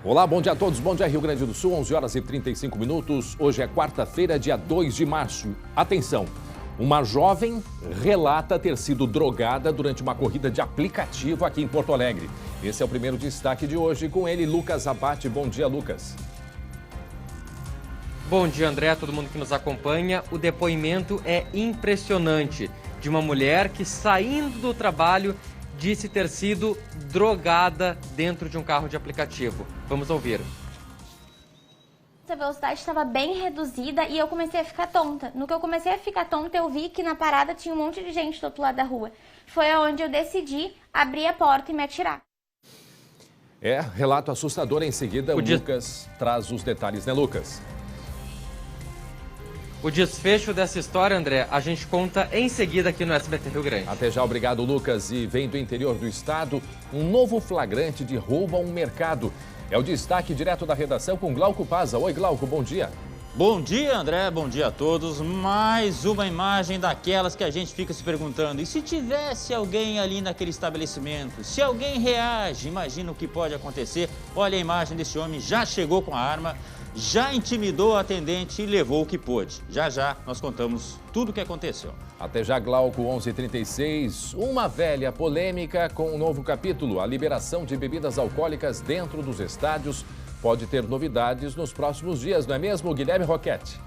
Olá, bom dia a todos. Bom dia, Rio Grande do Sul, 11 horas e 35 minutos. Hoje é quarta-feira, dia 2 de março. Atenção, uma jovem relata ter sido drogada durante uma corrida de aplicativo aqui em Porto Alegre. Esse é o primeiro destaque de hoje. Com ele, Lucas Abate. Bom dia, Lucas. Bom dia, André, todo mundo que nos acompanha. O depoimento é impressionante de uma mulher que, saindo do trabalho, disse ter sido drogada dentro de um carro de aplicativo. Vamos ouvir. A velocidade estava bem reduzida e eu comecei a ficar tonta. No que eu comecei a ficar tonta, eu vi que na parada tinha um monte de gente do outro lado da rua. Foi onde eu decidi abrir a porta e me atirar. Relato assustador. Em seguida, o Lucas traz os detalhes, né, Lucas? O desfecho dessa história, André, a gente conta em seguida aqui no SBT Rio Grande. Até já, obrigado, Lucas. E vem do interior do estado, um novo flagrante de roubo a um mercado. É o destaque direto da redação com Glauco Paza. Oi, Glauco, bom dia. Bom dia, André, bom dia a todos. Mais uma imagem daquelas que a gente fica se perguntando. E se tivesse alguém ali naquele estabelecimento? Se alguém reage, imagina o que pode acontecer. Olha a imagem desse homem, já chegou com a arma, já intimidou a atendente e levou o que pôde. Já já nós contamos tudo o que aconteceu. Até já, Glauco, 11h36. Uma velha polêmica com um novo capítulo. A liberação de bebidas alcoólicas dentro dos estádios pode ter novidades nos próximos dias, não é mesmo, Guilherme Roquette?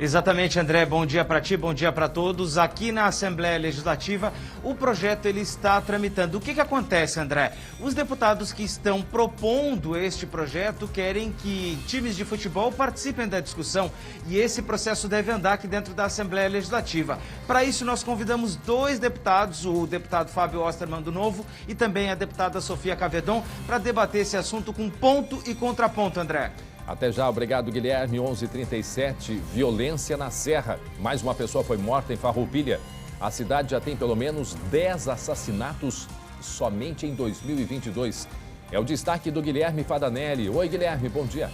Exatamente, André. Bom dia para ti, bom dia para todos. Aqui na Assembleia Legislativa, o projeto ele está tramitando. O que acontece, André? Os deputados que estão propondo este projeto querem que times de futebol participem da discussão e esse processo deve andar aqui dentro da Assembleia Legislativa. Para isso, nós convidamos dois deputados, o deputado Fábio Osterman do Novo e também a deputada Sofia Cavedon, para debater esse assunto com ponto e contraponto, André. Até já, obrigado, Guilherme. 11h37, violência na Serra. Mais uma pessoa foi morta em Farroupilha. A cidade já tem pelo menos 10 assassinatos somente em 2022. É o destaque do Guilherme Fadanelli. Oi, Guilherme, bom dia.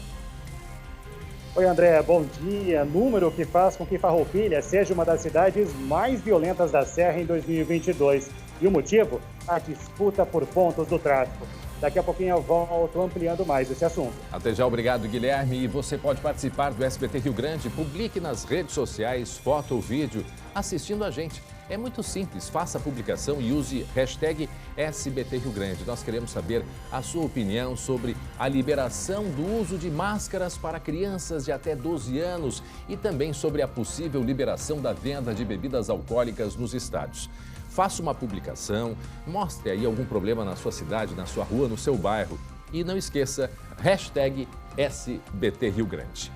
Oi, André, bom dia. Número que faz com que Farroupilha seja uma das cidades mais violentas da Serra em 2022. E o motivo? A disputa por pontos do tráfico. Daqui a pouquinho eu volto ampliando mais esse assunto. Até já, obrigado, Guilherme. E você pode participar do SBT Rio Grande. Publique nas redes sociais, foto ou vídeo, assistindo a gente. É muito simples, faça a publicação e use hashtag SBT Rio Grande. Nós queremos saber a sua opinião sobre a liberação do uso de máscaras para crianças de até 12 anos e também sobre a possível liberação da venda de bebidas alcoólicas nos estádios. Faça uma publicação, mostre aí algum problema na sua cidade, na sua rua, no seu bairro. E não esqueça, hashtag SBT Rio Grande.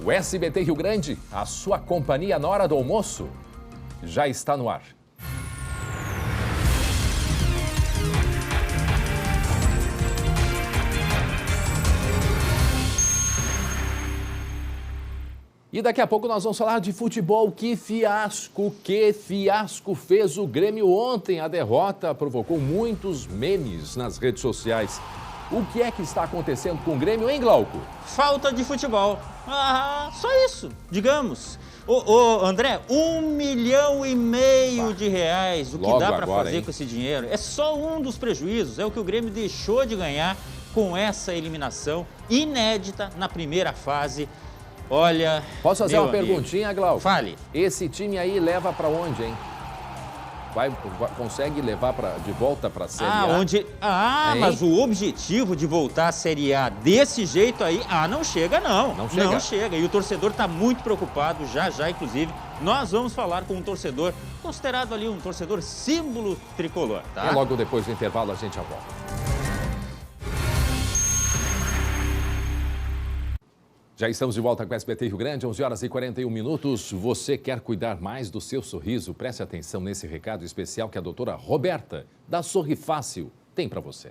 O SBT Rio Grande, a sua companhia na hora do almoço, já está no ar. E daqui a pouco nós vamos falar de futebol. Que fiasco fez o Grêmio ontem. A derrota provocou muitos memes nas redes sociais. O que é que está acontecendo com o Grêmio, hein, Glauco? Falta de futebol. Só isso, digamos. André, R$1,5 milhão de reais. O que dá para fazer com esse dinheiro? É só um dos prejuízos. É o que o Grêmio deixou de ganhar com essa eliminação inédita na primeira fase. Olha, posso fazer uma perguntinha, Glauco? Fale. Esse time aí leva para onde, hein? Consegue levar de volta para a Série A? Mas o objetivo de voltar à Série A desse jeito aí, não chega não. Não chega. E o torcedor está muito preocupado, já, inclusive. Nós vamos falar com um torcedor, considerado ali um torcedor símbolo tricolor, tá? Logo depois do intervalo a gente já volta. Já estamos de volta com o SBT Rio Grande, 11 horas e 41 minutos. Você quer cuidar mais do seu sorriso? Preste atenção nesse recado especial que a doutora Roberta, da Sorri Fácil, tem para você.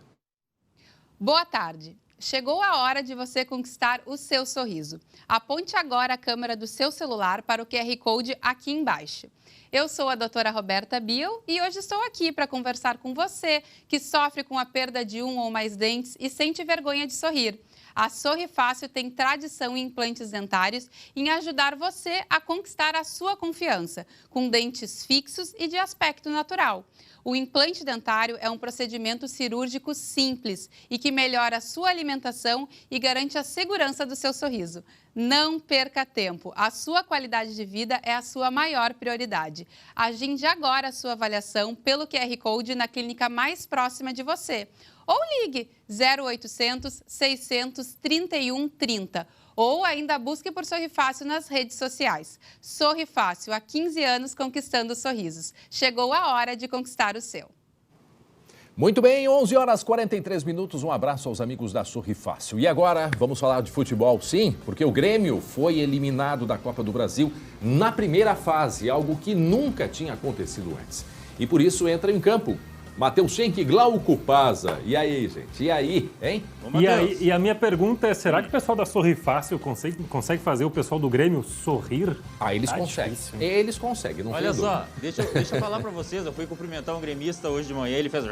Boa tarde. Chegou a hora de você conquistar o seu sorriso. Aponte agora a câmera do seu celular para o QR Code aqui embaixo. Eu sou a doutora Roberta Biel e hoje estou aqui para conversar com você que sofre com a perda de um ou mais dentes e sente vergonha de sorrir. A Sorri Fácil tem tradição em implantes dentários e em ajudar você a conquistar a sua confiança, com dentes fixos e de aspecto natural. O implante dentário é um procedimento cirúrgico simples e que melhora a sua alimentação e garante a segurança do seu sorriso. Não perca tempo. A sua qualidade de vida é a sua maior prioridade. Agende agora a sua avaliação pelo QR Code na clínica mais próxima de você. Ou ligue 0800 600 3130. Ou ainda busque por Sorri Fácil nas redes sociais. Sorri Fácil, há 15 anos conquistando sorrisos. Chegou a hora de conquistar o seu. Muito bem, 11 horas 43 minutos. Um abraço aos amigos da Sorri Fácil. E agora, vamos falar de futebol, sim, porque o Grêmio foi eliminado da Copa do Brasil na primeira fase, algo que nunca tinha acontecido antes. E por isso entra em campo Matheus Schenck e Glauco Pazza. E aí, gente? E aí, hein? E a minha pergunta é, será que o pessoal da Sorri Fácil consegue fazer o pessoal do Grêmio sorrir? Eles conseguem. Difícil. Eles conseguem, não Olha tem só, dúvida. deixa eu falar pra vocês, eu fui cumprimentar um gremista hoje de manhã, ele fez...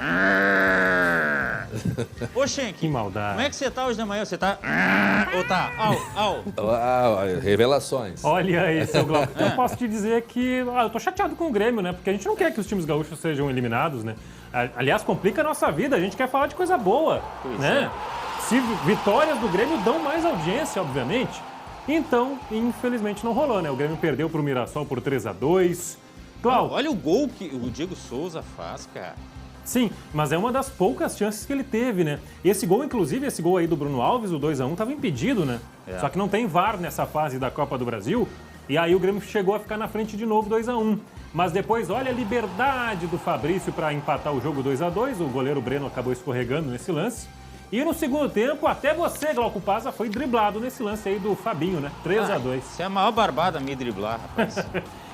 Ô, Schenck, Que maldade. como é que você tá hoje de manhã? Você tá... Ou tá... Au. Revelações. Olha aí, seu Glauco. Eu posso te dizer que eu tô chateado com o Grêmio, né? Porque a gente não quer que os times gaúchos sejam eliminados, né? Aliás, complica a nossa vida, a gente quer falar de coisa boa, né? Se vitórias do Grêmio dão mais audiência, obviamente. Então, infelizmente não rolou, né? O Grêmio perdeu pro Mirassol por 3-2. Glauco. Olha o gol que o Diego Souza faz, cara. Sim, mas é uma das poucas chances que ele teve, né? Esse gol, inclusive, esse gol aí do Bruno Alves, o 2-1, estava impedido, né? Só que não tem VAR nessa fase da Copa do Brasil. E aí o Grêmio chegou a ficar na frente de novo, 2-1. Mas depois, olha a liberdade do Fabrício para empatar o jogo 2-2. O goleiro Breno acabou escorregando nesse lance. E no segundo tempo, até você, Glauco Pazza, foi driblado nesse lance aí do Fabinho, né? 3-2. Isso é a maior barbada me driblar, rapaz.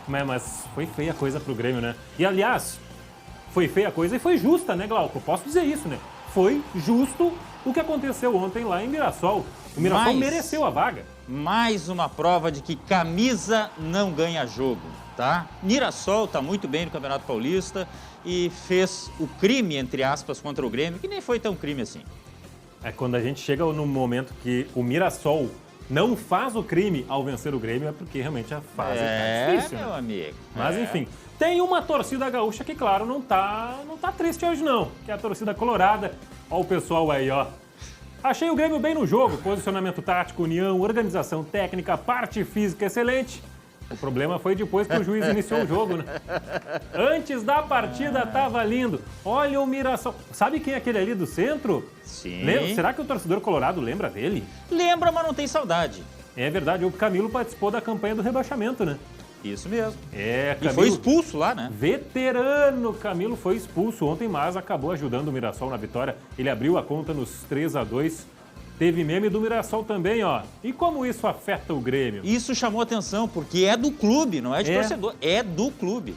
Mas foi feia a coisa pro Grêmio, né? E, aliás, foi feia a coisa e foi justa, né, Glauco? Posso dizer isso, né? Foi justo o que aconteceu ontem lá em Mirassol. O Mirassol mereceu a vaga. Mais uma prova de que camisa não ganha jogo, tá? Mirassol tá muito bem no Campeonato Paulista e fez o crime, entre aspas, contra o Grêmio, que nem foi tão crime assim. É quando a gente chega no momento que o Mirassol não faz o crime ao vencer o Grêmio, é porque realmente a fase tá difícil, meu né? amigo. Mas enfim, tem uma torcida gaúcha que, claro, não tá triste hoje não, que é a torcida colorada. Ó o pessoal aí, ó. Achei o Grêmio bem no jogo, posicionamento tático, união, organização técnica, parte física excelente. O problema foi depois que o juiz iniciou o jogo, né? Antes da partida tava lindo. Olha o Mirassol. Sabe quem é aquele ali do centro? Sim. Será que o torcedor colorado lembra dele? Lembra, mas não tem saudade. É verdade, o Camilo participou da campanha do rebaixamento, né? Isso mesmo. É, Camilo, e foi expulso lá, né? Veterano, Camilo foi expulso ontem, mas acabou ajudando o Mirassol na vitória. Ele abriu a conta nos 3-2. Teve meme do Mirassol também, ó. E como isso afeta o Grêmio? Isso chamou atenção, porque é do clube, não é de torcedor. É do clube.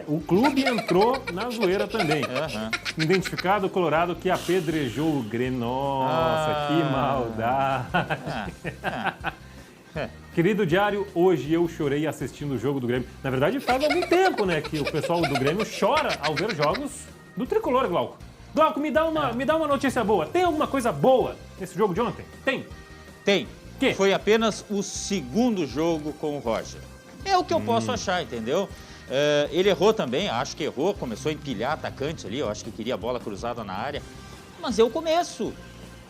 O clube entrou na zoeira também. Identificado o Colorado que apedrejou o Grêmio. Nossa, que maldade. Querido Diário, hoje eu chorei assistindo o jogo do Grêmio. Na verdade, faz algum tempo, né, que o pessoal do Grêmio chora ao ver jogos do Tricolor, Glauco. Glauco, me dá uma notícia boa. Tem alguma coisa boa nesse jogo de ontem? Tem. Que? Foi apenas o segundo jogo com o Roger. É o que eu posso achar, entendeu? Ele errou também, acho que errou, começou a empilhar atacante ali, eu acho que queria a bola cruzada na área. Mas é o começo.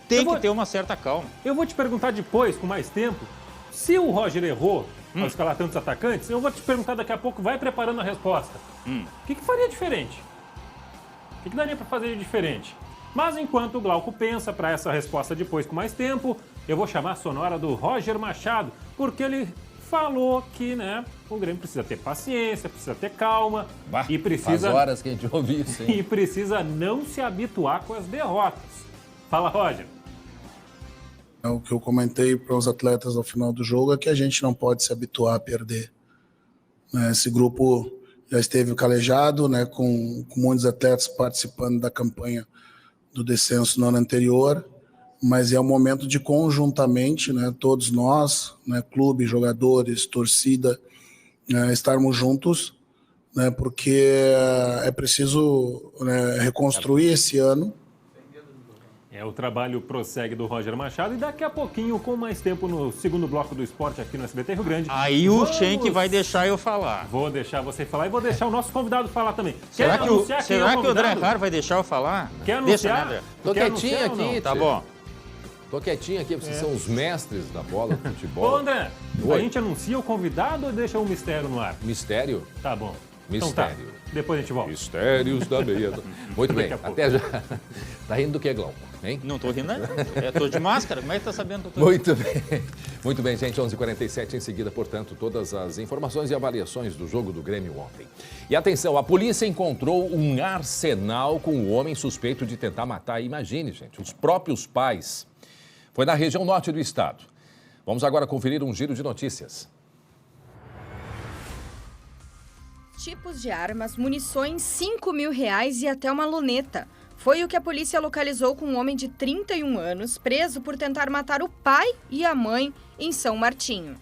Tem que ter uma certa calma. Eu vou te perguntar depois, com mais tempo, se o Roger errou ao escalar tantos atacantes, eu vou te perguntar daqui a pouco, vai preparando a resposta. O que faria diferente? O que daria para fazer de diferente? Mas enquanto o Glauco pensa para essa resposta depois com mais tempo, eu vou chamar a sonora do Roger Machado, porque ele falou que, né, o Grêmio precisa ter paciência, precisa ter calma e precisa... Faz horas que a gente ouve isso, hein? E precisa não se habituar com as derrotas. Fala, Roger. O que eu comentei para os atletas ao final do jogo é que a gente não pode se habituar a perder. Esse grupo já esteve calejado, né, com muitos atletas participando da campanha do descenso no ano anterior, mas é um momento de conjuntamente, né, todos nós, né, clube, jogadores, torcida, estarmos juntos, né, porque é preciso, né, reconstruir esse ano. O trabalho prossegue do Roger Machado e daqui a pouquinho, com mais tempo no segundo bloco do esporte aqui no SBT Rio Grande. Aí o Schenck vai deixar eu falar. Vou deixar você falar e vou deixar o nosso convidado falar também. Será que o André Raro vai deixar eu falar? Quer anunciar? Deixa, né, André? Tô quietinho aqui. Tá bom. Tô quietinho aqui, vocês são os mestres da bola, do futebol. Ô, André, Oi. a gente anuncia o convidado ou deixa um mistério no ar? Mistério? Tá bom. Mistério. Então tá. Depois a gente volta. Mistérios da meia. Muito bem, até já. Tá rindo do que, Glauco? Hein? Não tô rindo, né? Tô de máscara, como é que tá sabendo? Muito bem. Muito bem, gente, 11h47 em seguida, portanto, todas as informações e avaliações do jogo do Grêmio ontem. E atenção, a polícia encontrou um arsenal com um homem suspeito de tentar matar, imagine, gente, os próprios pais. Foi na região norte do estado. Vamos agora conferir um giro de notícias. Tipos de armas, munições, R$5.000 e até uma luneta. Foi o que a polícia localizou com um homem de 31 anos, preso por tentar matar o pai e a mãe em São Martinho.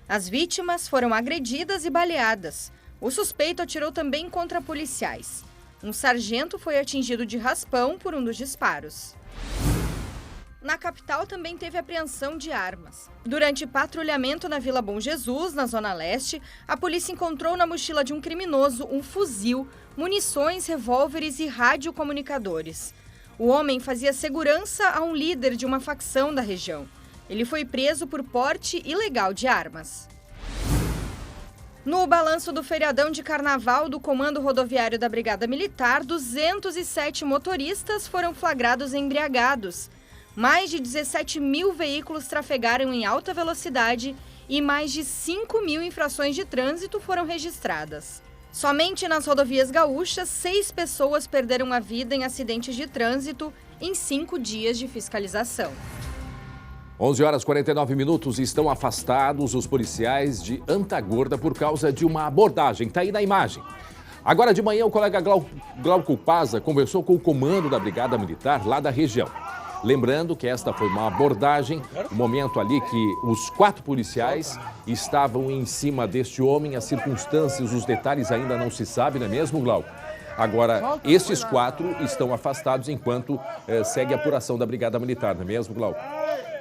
As vítimas foram agredidas e baleadas. O suspeito atirou também contra policiais. Um sargento foi atingido de raspão por um dos disparos. Na capital também teve apreensão de armas. Durante patrulhamento na Vila Bom Jesus, na Zona Leste, a polícia encontrou na mochila de um criminoso um fuzil, munições, revólveres e radiocomunicadores. O homem fazia segurança a um líder de uma facção da região. Ele foi preso por porte ilegal de armas. No balanço do feriadão de carnaval do Comando Rodoviário da Brigada Militar, 207 motoristas foram flagrados embriagados. Mais de 17.000 veículos trafegaram em alta velocidade e mais de 5.000 infrações de trânsito foram registradas. Somente nas rodovias gaúchas, 6 pessoas perderam a vida em acidentes de trânsito em 5 dias de fiscalização. 11h49, estão afastados os policiais de Antagorda por causa de uma abordagem. Está aí na imagem. Agora de manhã, o colega Glauco Paza conversou com o comando da Brigada Militar lá da região. Lembrando que esta foi uma abordagem, o momento ali que os 4 policiais estavam em cima deste homem, as circunstâncias, os detalhes ainda não se sabem, não é mesmo, Glauco? Agora, esses 4 estão afastados enquanto segue a apuração da Brigada Militar, não é mesmo, Glauco?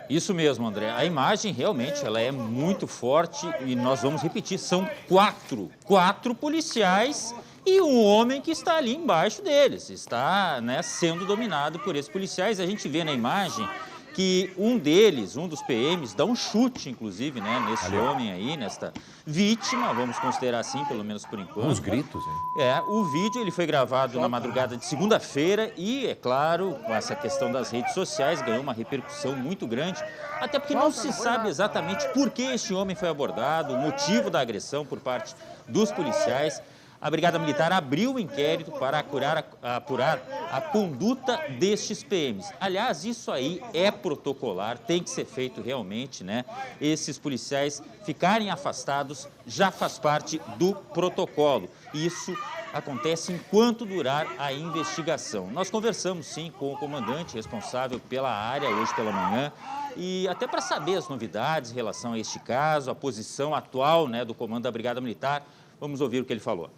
Isso mesmo, André. A imagem realmente ela é muito forte e nós vamos repetir, são 4 policiais e um homem que está ali embaixo deles, está, né, sendo dominado por esses policiais. A gente vê na imagem que um deles, um dos PMs, dá um chute, inclusive, né, nesse homem aí, nesta vítima, vamos considerar assim, pelo menos por enquanto. Uns gritos, hein? O vídeo ele foi gravado na madrugada de segunda-feira e, é claro, com essa questão das redes sociais, ganhou uma repercussão muito grande, até porque não se sabe exatamente por que este homem foi abordado, o motivo da agressão por parte dos policiais. A Brigada Militar abriu o inquérito para apurar a conduta destes PMs. Aliás, isso aí é protocolar, tem que ser feito realmente, né? Esses policiais ficarem afastados já faz parte do protocolo. Isso acontece enquanto durar a investigação. Nós conversamos, sim, com o comandante responsável pela área hoje pela manhã e até para saber as novidades em relação a este caso, a posição atual, né, do comando da Brigada Militar. Vamos ouvir o que ele falou.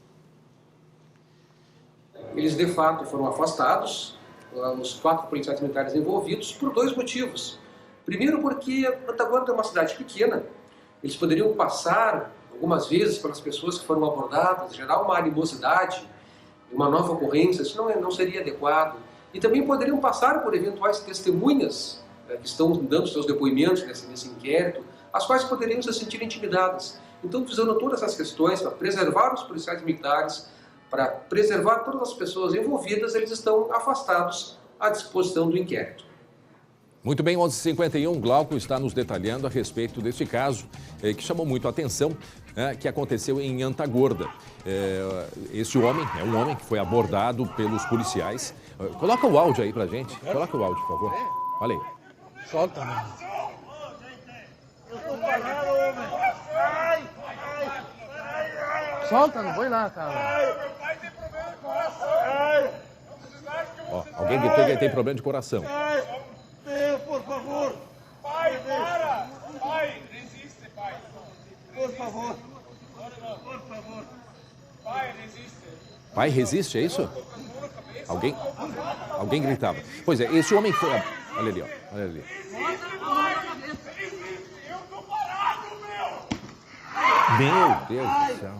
Eles, de fato, foram afastados, os 4 policiais militares envolvidos, por 2 motivos. Primeiro, porque Antagorda é uma cidade pequena, eles poderiam passar algumas vezes pelas pessoas que foram abordadas, gerar uma animosidade, uma nova ocorrência, isso não seria adequado. E também poderiam passar por eventuais testemunhas que estão dando seus depoimentos nesse inquérito, as quais poderiam se sentir intimidadas. Então, visando todas essas questões, para preservar os policiais militares, para preservar todas as pessoas envolvidas, eles estão afastados à disposição do inquérito. Muito bem, 11h51, Glauco está nos detalhando a respeito deste caso que chamou muito a atenção, que aconteceu em Antagorda. Esse homem é um homem que foi abordado pelos policiais. Coloca o áudio aí pra gente, coloca o áudio, por favor. Olha aí. Solta, mano. Solta, não vai lá, cara. Ó, alguém gritou que ele tem problema de coração. Por favor. Pai, para. Pai, resiste, pai. Por favor. Por favor. Pai, resiste. Pai, resiste, é isso? Alguém gritava. Pois é, esse homem foi... Olha ali, ó. Olha ali. Meu Deus do céu.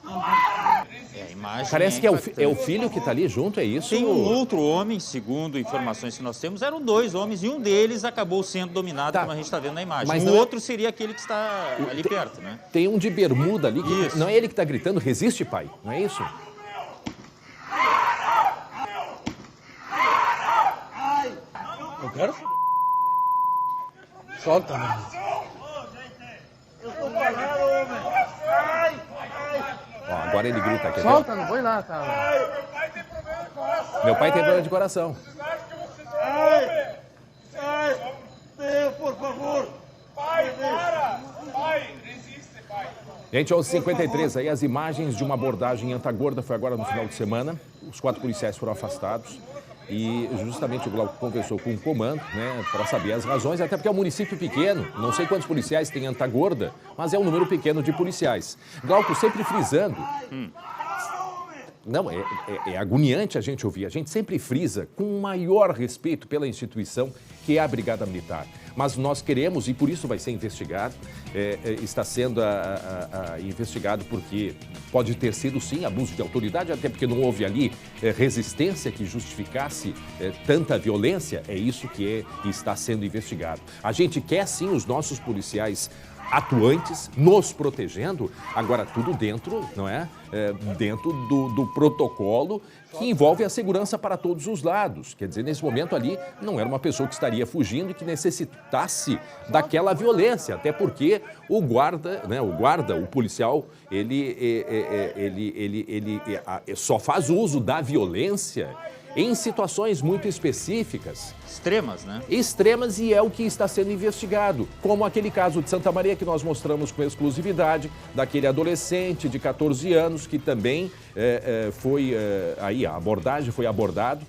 A imagem Parece que é o filho que está ali junto, é isso? Tem um outro homem, segundo informações que nós temos, eram 2 homens e um deles acabou sendo dominado, como a gente está vendo na imagem. Mas o outro seria aquele que está ali perto, né? Tem um de bermuda ali, que não é ele que está gritando, resiste, pai, não é isso? Eu quero... Solta, mano. Eu tô parado, homem. Ó, agora ele grita aqui. Solta, não vou lá, cara. Meu pai tem problema de coração. Ai, Deus, por favor. Pai, para. Pai, resiste, pai. Gente, 11h53, aí as imagens de uma abordagem em Antagorda, foi agora no final de semana. Os 4 policiais foram afastados. E justamente o Glauco conversou com o comando, né, para saber as razões, até porque é um município pequeno, não sei quantos policiais tem em Antagorda, mas é um número pequeno de policiais. Glauco sempre frisando. Não, é agoniante a gente ouvir, a gente sempre frisa com o maior respeito pela instituição que é a Brigada Militar. Mas nós queremos, e por isso vai ser investigado, está sendo investigado porque pode ter sido, sim, abuso de autoridade, até porque não houve ali resistência que justificasse tanta violência, é isso que está sendo investigado. A gente quer, sim, os nossos policiais atuantes, nos protegendo, agora tudo dentro, não é? Dentro do protocolo que envolve a segurança para todos os lados. Quer dizer, nesse momento ali, não era uma pessoa que estaria fugindo e que necessitasse daquela violência, até porque o guarda, né, o policial, ele só faz uso da violência em situações muito específicas. Extremas, né? Extremas, e é o que está sendo investigado. Como aquele caso de Santa Maria que nós mostramos com exclusividade, daquele adolescente de 14 anos que também aí a abordagem foi abordado.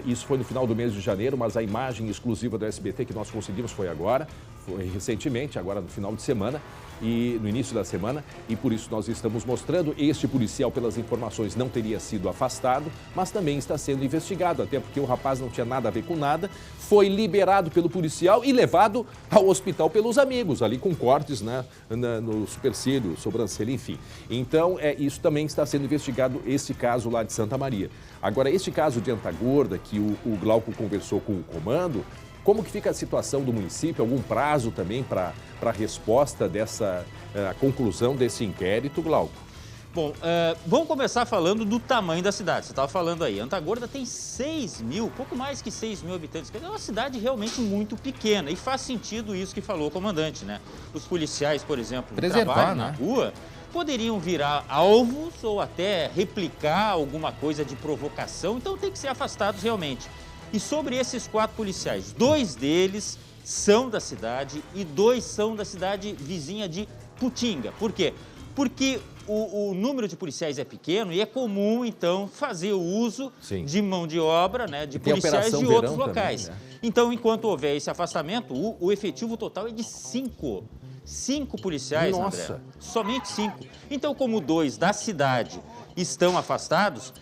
Isso foi no final do mês de janeiro, mas a imagem exclusiva do SBT que nós conseguimos foi agora, foi recentemente, agora no final de semana e no início da semana, e por isso nós estamos mostrando. Este policial, pelas informações, não teria sido afastado, mas também está sendo investigado, até porque o rapaz não tinha nada a ver com nada, foi liberado pelo policial e levado ao hospital pelos amigos, ali com cortes, né, no supercílio, sobrancelha, enfim. Então, isso também está sendo investigado, esse caso lá de Santa Maria. Agora, este caso de Antagorda, que o Glauco conversou com o comando, como que fica a situação do município? Algum prazo também para a resposta dessa conclusão desse inquérito, Glauco? Bom, vamos começar falando do tamanho da cidade. Você estava falando aí, Antagorda tem 6 mil, pouco mais que 6 mil habitantes. É uma cidade realmente muito pequena e faz sentido isso que falou o comandante, né? Os policiais, por exemplo, que trabalham na rua, poderiam virar alvos ou até replicar alguma coisa de provocação, então tem que ser afastados realmente. E sobre esses 4 policiais, 2 deles são da cidade e 2 são da cidade vizinha de Putinga. Por quê? Porque o número de policiais é pequeno e é comum, então, fazer o uso de mão de obra, né, de policiais de outros locais. Também, né? Então, enquanto houver esse afastamento, o efetivo total é de 5. 5 policiais, Nossa. André. Somente 5. Então, como 2 da cidade estão afastados,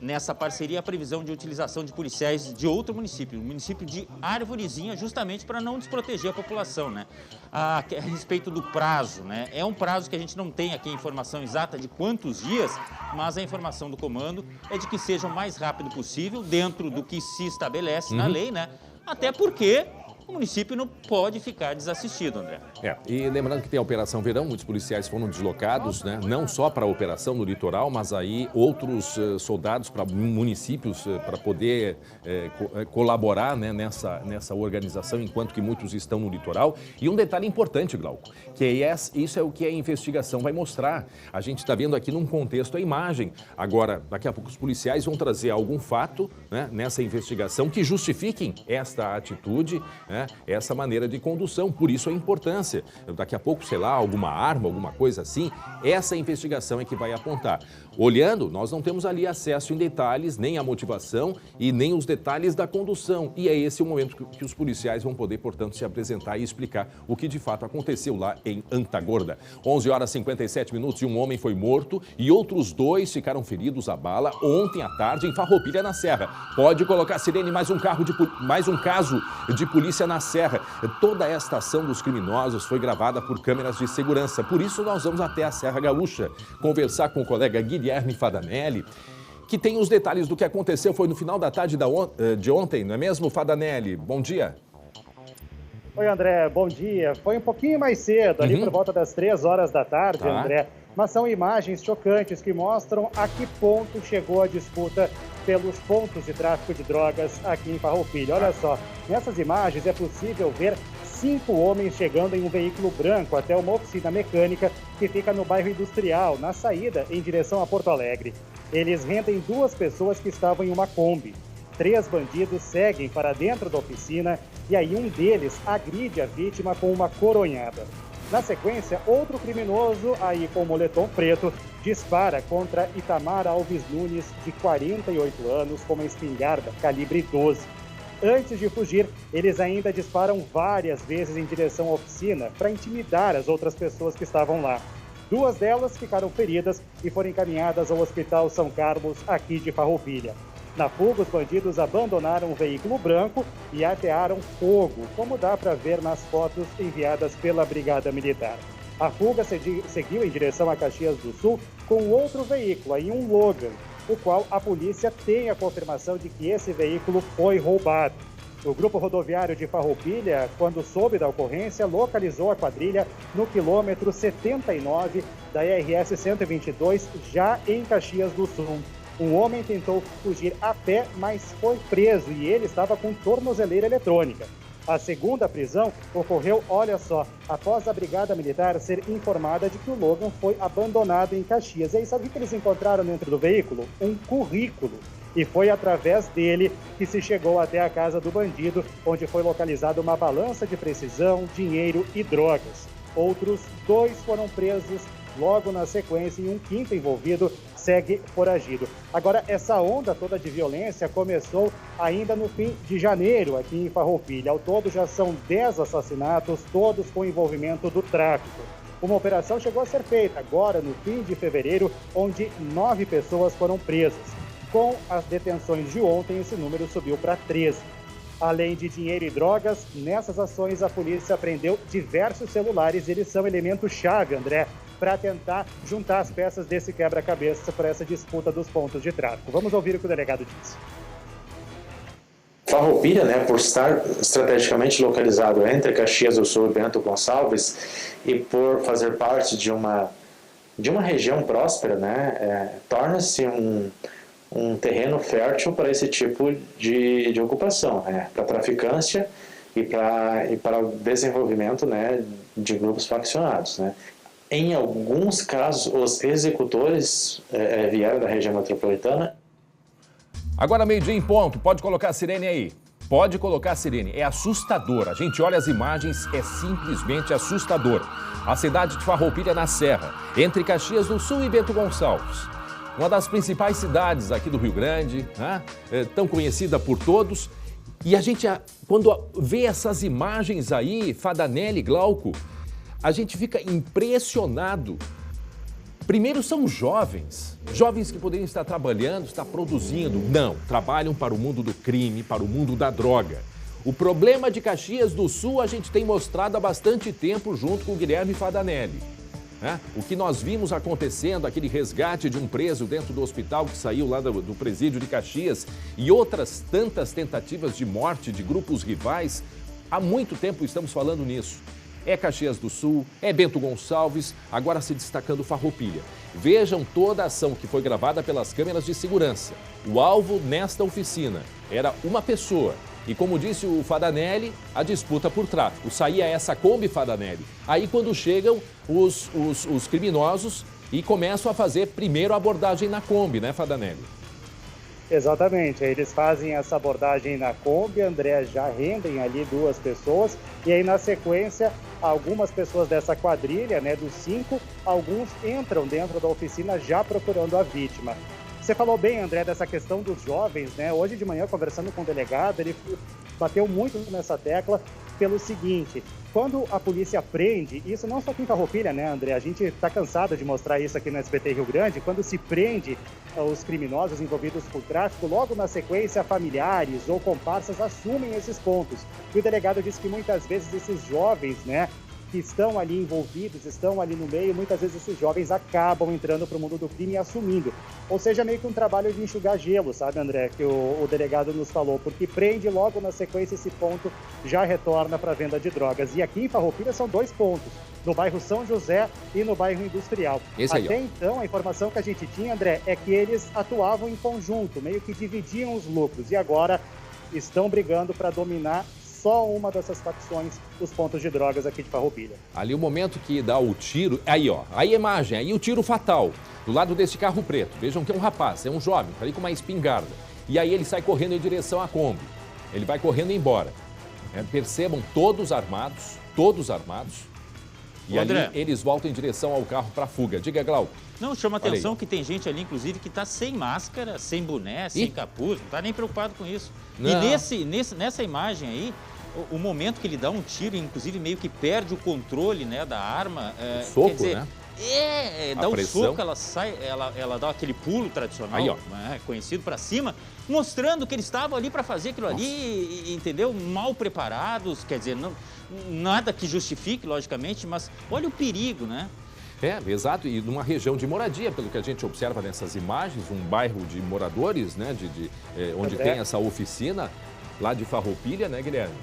nessa parceria a previsão de utilização de policiais de outro município, o município de Arvorezinha, justamente para não desproteger a população, né? A respeito do prazo, né? É um prazo que a gente não tem aqui a informação exata de quantos dias, mas a informação do comando é de que seja o mais rápido possível, dentro do que se estabelece na lei, né? Até porque o município não pode ficar desassistido, André. E lembrando que tem a Operação Verão, muitos policiais foram deslocados, né? Não só para a operação no litoral, mas aí outros soldados para municípios para poder colaborar, né, nessa organização, enquanto que muitos estão no litoral. E um detalhe importante, Glauco, que isso é o que a investigação vai mostrar. A gente está vendo aqui num contexto a imagem. Agora, daqui a pouco os policiais vão trazer algum fato, né, nessa investigação que justifiquem esta atitude, né? né, essa maneira de condução. Por isso a importância. Daqui a pouco, sei lá, alguma arma, alguma coisa assim, essa investigação é que vai apontar. Olhando, nós não temos ali acesso em detalhes, nem a motivação e nem os detalhes da condução. E é esse o momento que os policiais vão poder, portanto, se apresentar e explicar o que de fato aconteceu lá em Antagorda. 11 horas e 57 minutos e um homem foi morto e outros 2 ficaram feridos a bala ontem à tarde em Farroupilha, na Serra. Pode colocar, Sirene, mais um caso de polícia na Serra. Toda esta ação dos criminosos foi gravada por câmeras de segurança. Por isso nós vamos até a Serra Gaúcha conversar com o colega Guilherme Fadanelli, que tem os detalhes do que aconteceu. Foi no final da tarde de ontem, não é mesmo, Fadanelli? Bom dia. Oi, André, bom dia. Foi um pouquinho mais cedo, ali por volta das 3 horas da tarde, André. Mas são imagens chocantes que mostram a que ponto chegou a disputa pelos pontos de tráfico de drogas aqui em Farroupilha. Olha só, nessas imagens é possível ver 5 homens chegando em um veículo branco até uma oficina mecânica que fica no bairro Industrial, na saída em direção a Porto Alegre. Eles rendem 2 pessoas que estavam em uma Kombi. 3 bandidos seguem para dentro da oficina e aí um deles agride a vítima com uma coronhada. Na sequência, outro criminoso, aí com moletom preto, dispara contra Itamar Alves Nunes, de 48 anos, com uma espingarda calibre 12. Antes de fugir, eles ainda disparam várias vezes em direção à oficina para intimidar as outras pessoas que estavam lá. 2 delas ficaram feridas e foram encaminhadas ao Hospital São Carlos, aqui de Farroupilha. Na fuga, os bandidos abandonaram o veículo branco e atearam fogo, como dá para ver nas fotos enviadas pela Brigada Militar. A fuga seguiu em direção a Caxias do Sul com outro veículo, aí um Logan, o qual a polícia tem a confirmação de que esse veículo foi roubado. O Grupo Rodoviário de Farroupilha, quando soube da ocorrência, localizou a quadrilha no quilômetro 79 da RS 122, já em Caxias do Sul. Um homem tentou fugir a pé, mas foi preso e ele estava com tornozeleira eletrônica. A segunda prisão ocorreu, olha só, após a Brigada Militar ser informada de que o Logan foi abandonado em Caxias. E aí, sabe o que eles encontraram dentro do veículo? Um currículo. E foi através dele que se chegou até a casa do bandido, onde foi localizada uma balança de precisão, dinheiro e drogas. Outros 2 foram presos logo na sequência e um 5º envolvido segue foragido. Agora, essa onda toda de violência começou ainda no fim de janeiro aqui em Farroupilha. Ao todo já são 10 assassinatos, todos com envolvimento do tráfico. Uma operação chegou a ser feita agora no fim de fevereiro, onde 9 pessoas foram presas. Com as detenções de ontem, esse número subiu para 13. Além de dinheiro e drogas, nessas ações a polícia apreendeu diversos celulares. Eles são elemento-chave, André, para tentar juntar as peças desse quebra-cabeça para essa disputa dos pontos de tráfico. Vamos ouvir o que o delegado disse. Farroupilha, por estar estrategicamente localizado entre Caxias do Sul e Bento Gonçalves e por fazer parte de uma região próspera, torna-se um terreno fértil para esse tipo de ocupação, para traficância e para o desenvolvimento, de grupos faccionados, Em alguns casos, os executores vieram da região metropolitana. Agora, meio-dia em ponto. Pode colocar a sirene aí. Pode colocar a sirene. É assustador. A gente olha as imagens, é simplesmente assustador. A cidade de Farroupilha, na Serra, entre Caxias do Sul e Bento Gonçalves. Uma das principais cidades aqui do Rio Grande, tão conhecida por todos. E a gente, quando vê essas imagens aí, Fadanelli, Glauco, a gente fica impressionado. Primeiro, são jovens que poderiam estar trabalhando, estar produzindo. Não, trabalham para o mundo do crime, para o mundo da droga. O problema de Caxias do Sul a gente tem mostrado há bastante tempo junto com o Guilherme Fadanelli. O que nós vimos acontecendo, aquele resgate de um preso dentro do hospital que saiu lá do presídio de Caxias e outras tantas tentativas de morte de grupos rivais, há muito tempo estamos falando nisso. É Caxias do Sul, é Bento Gonçalves, agora se destacando Farroupilha. Vejam toda a ação que foi gravada pelas câmeras de segurança. O alvo nesta oficina era uma pessoa. E como disse o Fadanelli, a disputa por tráfico. Saía essa Kombi, Fadanelli. Aí quando chegam os criminosos e começam a fazer primeiro a abordagem na Kombi, né, Fadanelli? Exatamente, aí eles fazem essa abordagem na Kombi, André, já rendem ali 2 pessoas, e aí na sequência, algumas pessoas dessa quadrilha, né, dos 5, alguns entram dentro da oficina já procurando a vítima. Você falou bem, André, dessa questão dos jovens, né? Hoje de manhã, conversando com o delegado, ele bateu muito nessa tecla pelo seguinte: quando a polícia prende, isso não só aqui em Farroupilha, né, André? A gente está cansado de mostrar isso aqui no SBT Rio Grande. Quando se prende os criminosos envolvidos com tráfico, logo na sequência, familiares ou comparsas assumem esses pontos. E o delegado disse que muitas vezes esses jovens, né, que estão ali envolvidos, estão ali no meio, muitas vezes esses jovens acabam entrando para o mundo do crime e assumindo. Ou seja, meio que um trabalho de enxugar gelo, sabe, André, que o delegado nos falou, porque prende logo na sequência esse ponto, já retorna para a venda de drogas. E aqui em Farroupilha são 2 pontos, no bairro São José e no bairro Industrial. Até então, a informação que a gente tinha, André, é que eles atuavam em conjunto, meio que dividiam os lucros, e agora estão brigando para dominar só uma dessas facções, os pontos de drogas aqui de Farroupilha. Ali o momento que dá o tiro, aí ó, aí a imagem, aí o tiro fatal, do lado desse carro preto. Vejam que é um rapaz, é um jovem, tá ali com uma espingarda. E aí ele sai correndo em direção à Kombi. Ele vai correndo embora. Percebam, todos armados. E André, ali eles voltam em direção ao carro para fuga. Diga, Glauco. Não, chama atenção que tem gente ali, inclusive, que está sem máscara, sem boné, sem capuz, não está nem preocupado com isso. Não. E nessa imagem aí, o momento que ele dá um tiro, inclusive meio que perde o controle, né, da arma. Soco, quer dizer, né? Dá um soco, ela sai, ela dá aquele pulo tradicional, aí, né, conhecido, para cima, mostrando que eles estavam ali para fazer aquilo ali, entendeu? Mal preparados, quer dizer, não, nada que justifique, logicamente, mas olha o perigo, né? Exato, e numa região de moradia, pelo que a gente observa nessas imagens, um bairro de moradores, né, onde André, tem essa oficina lá de Farroupilha, né, Guilherme?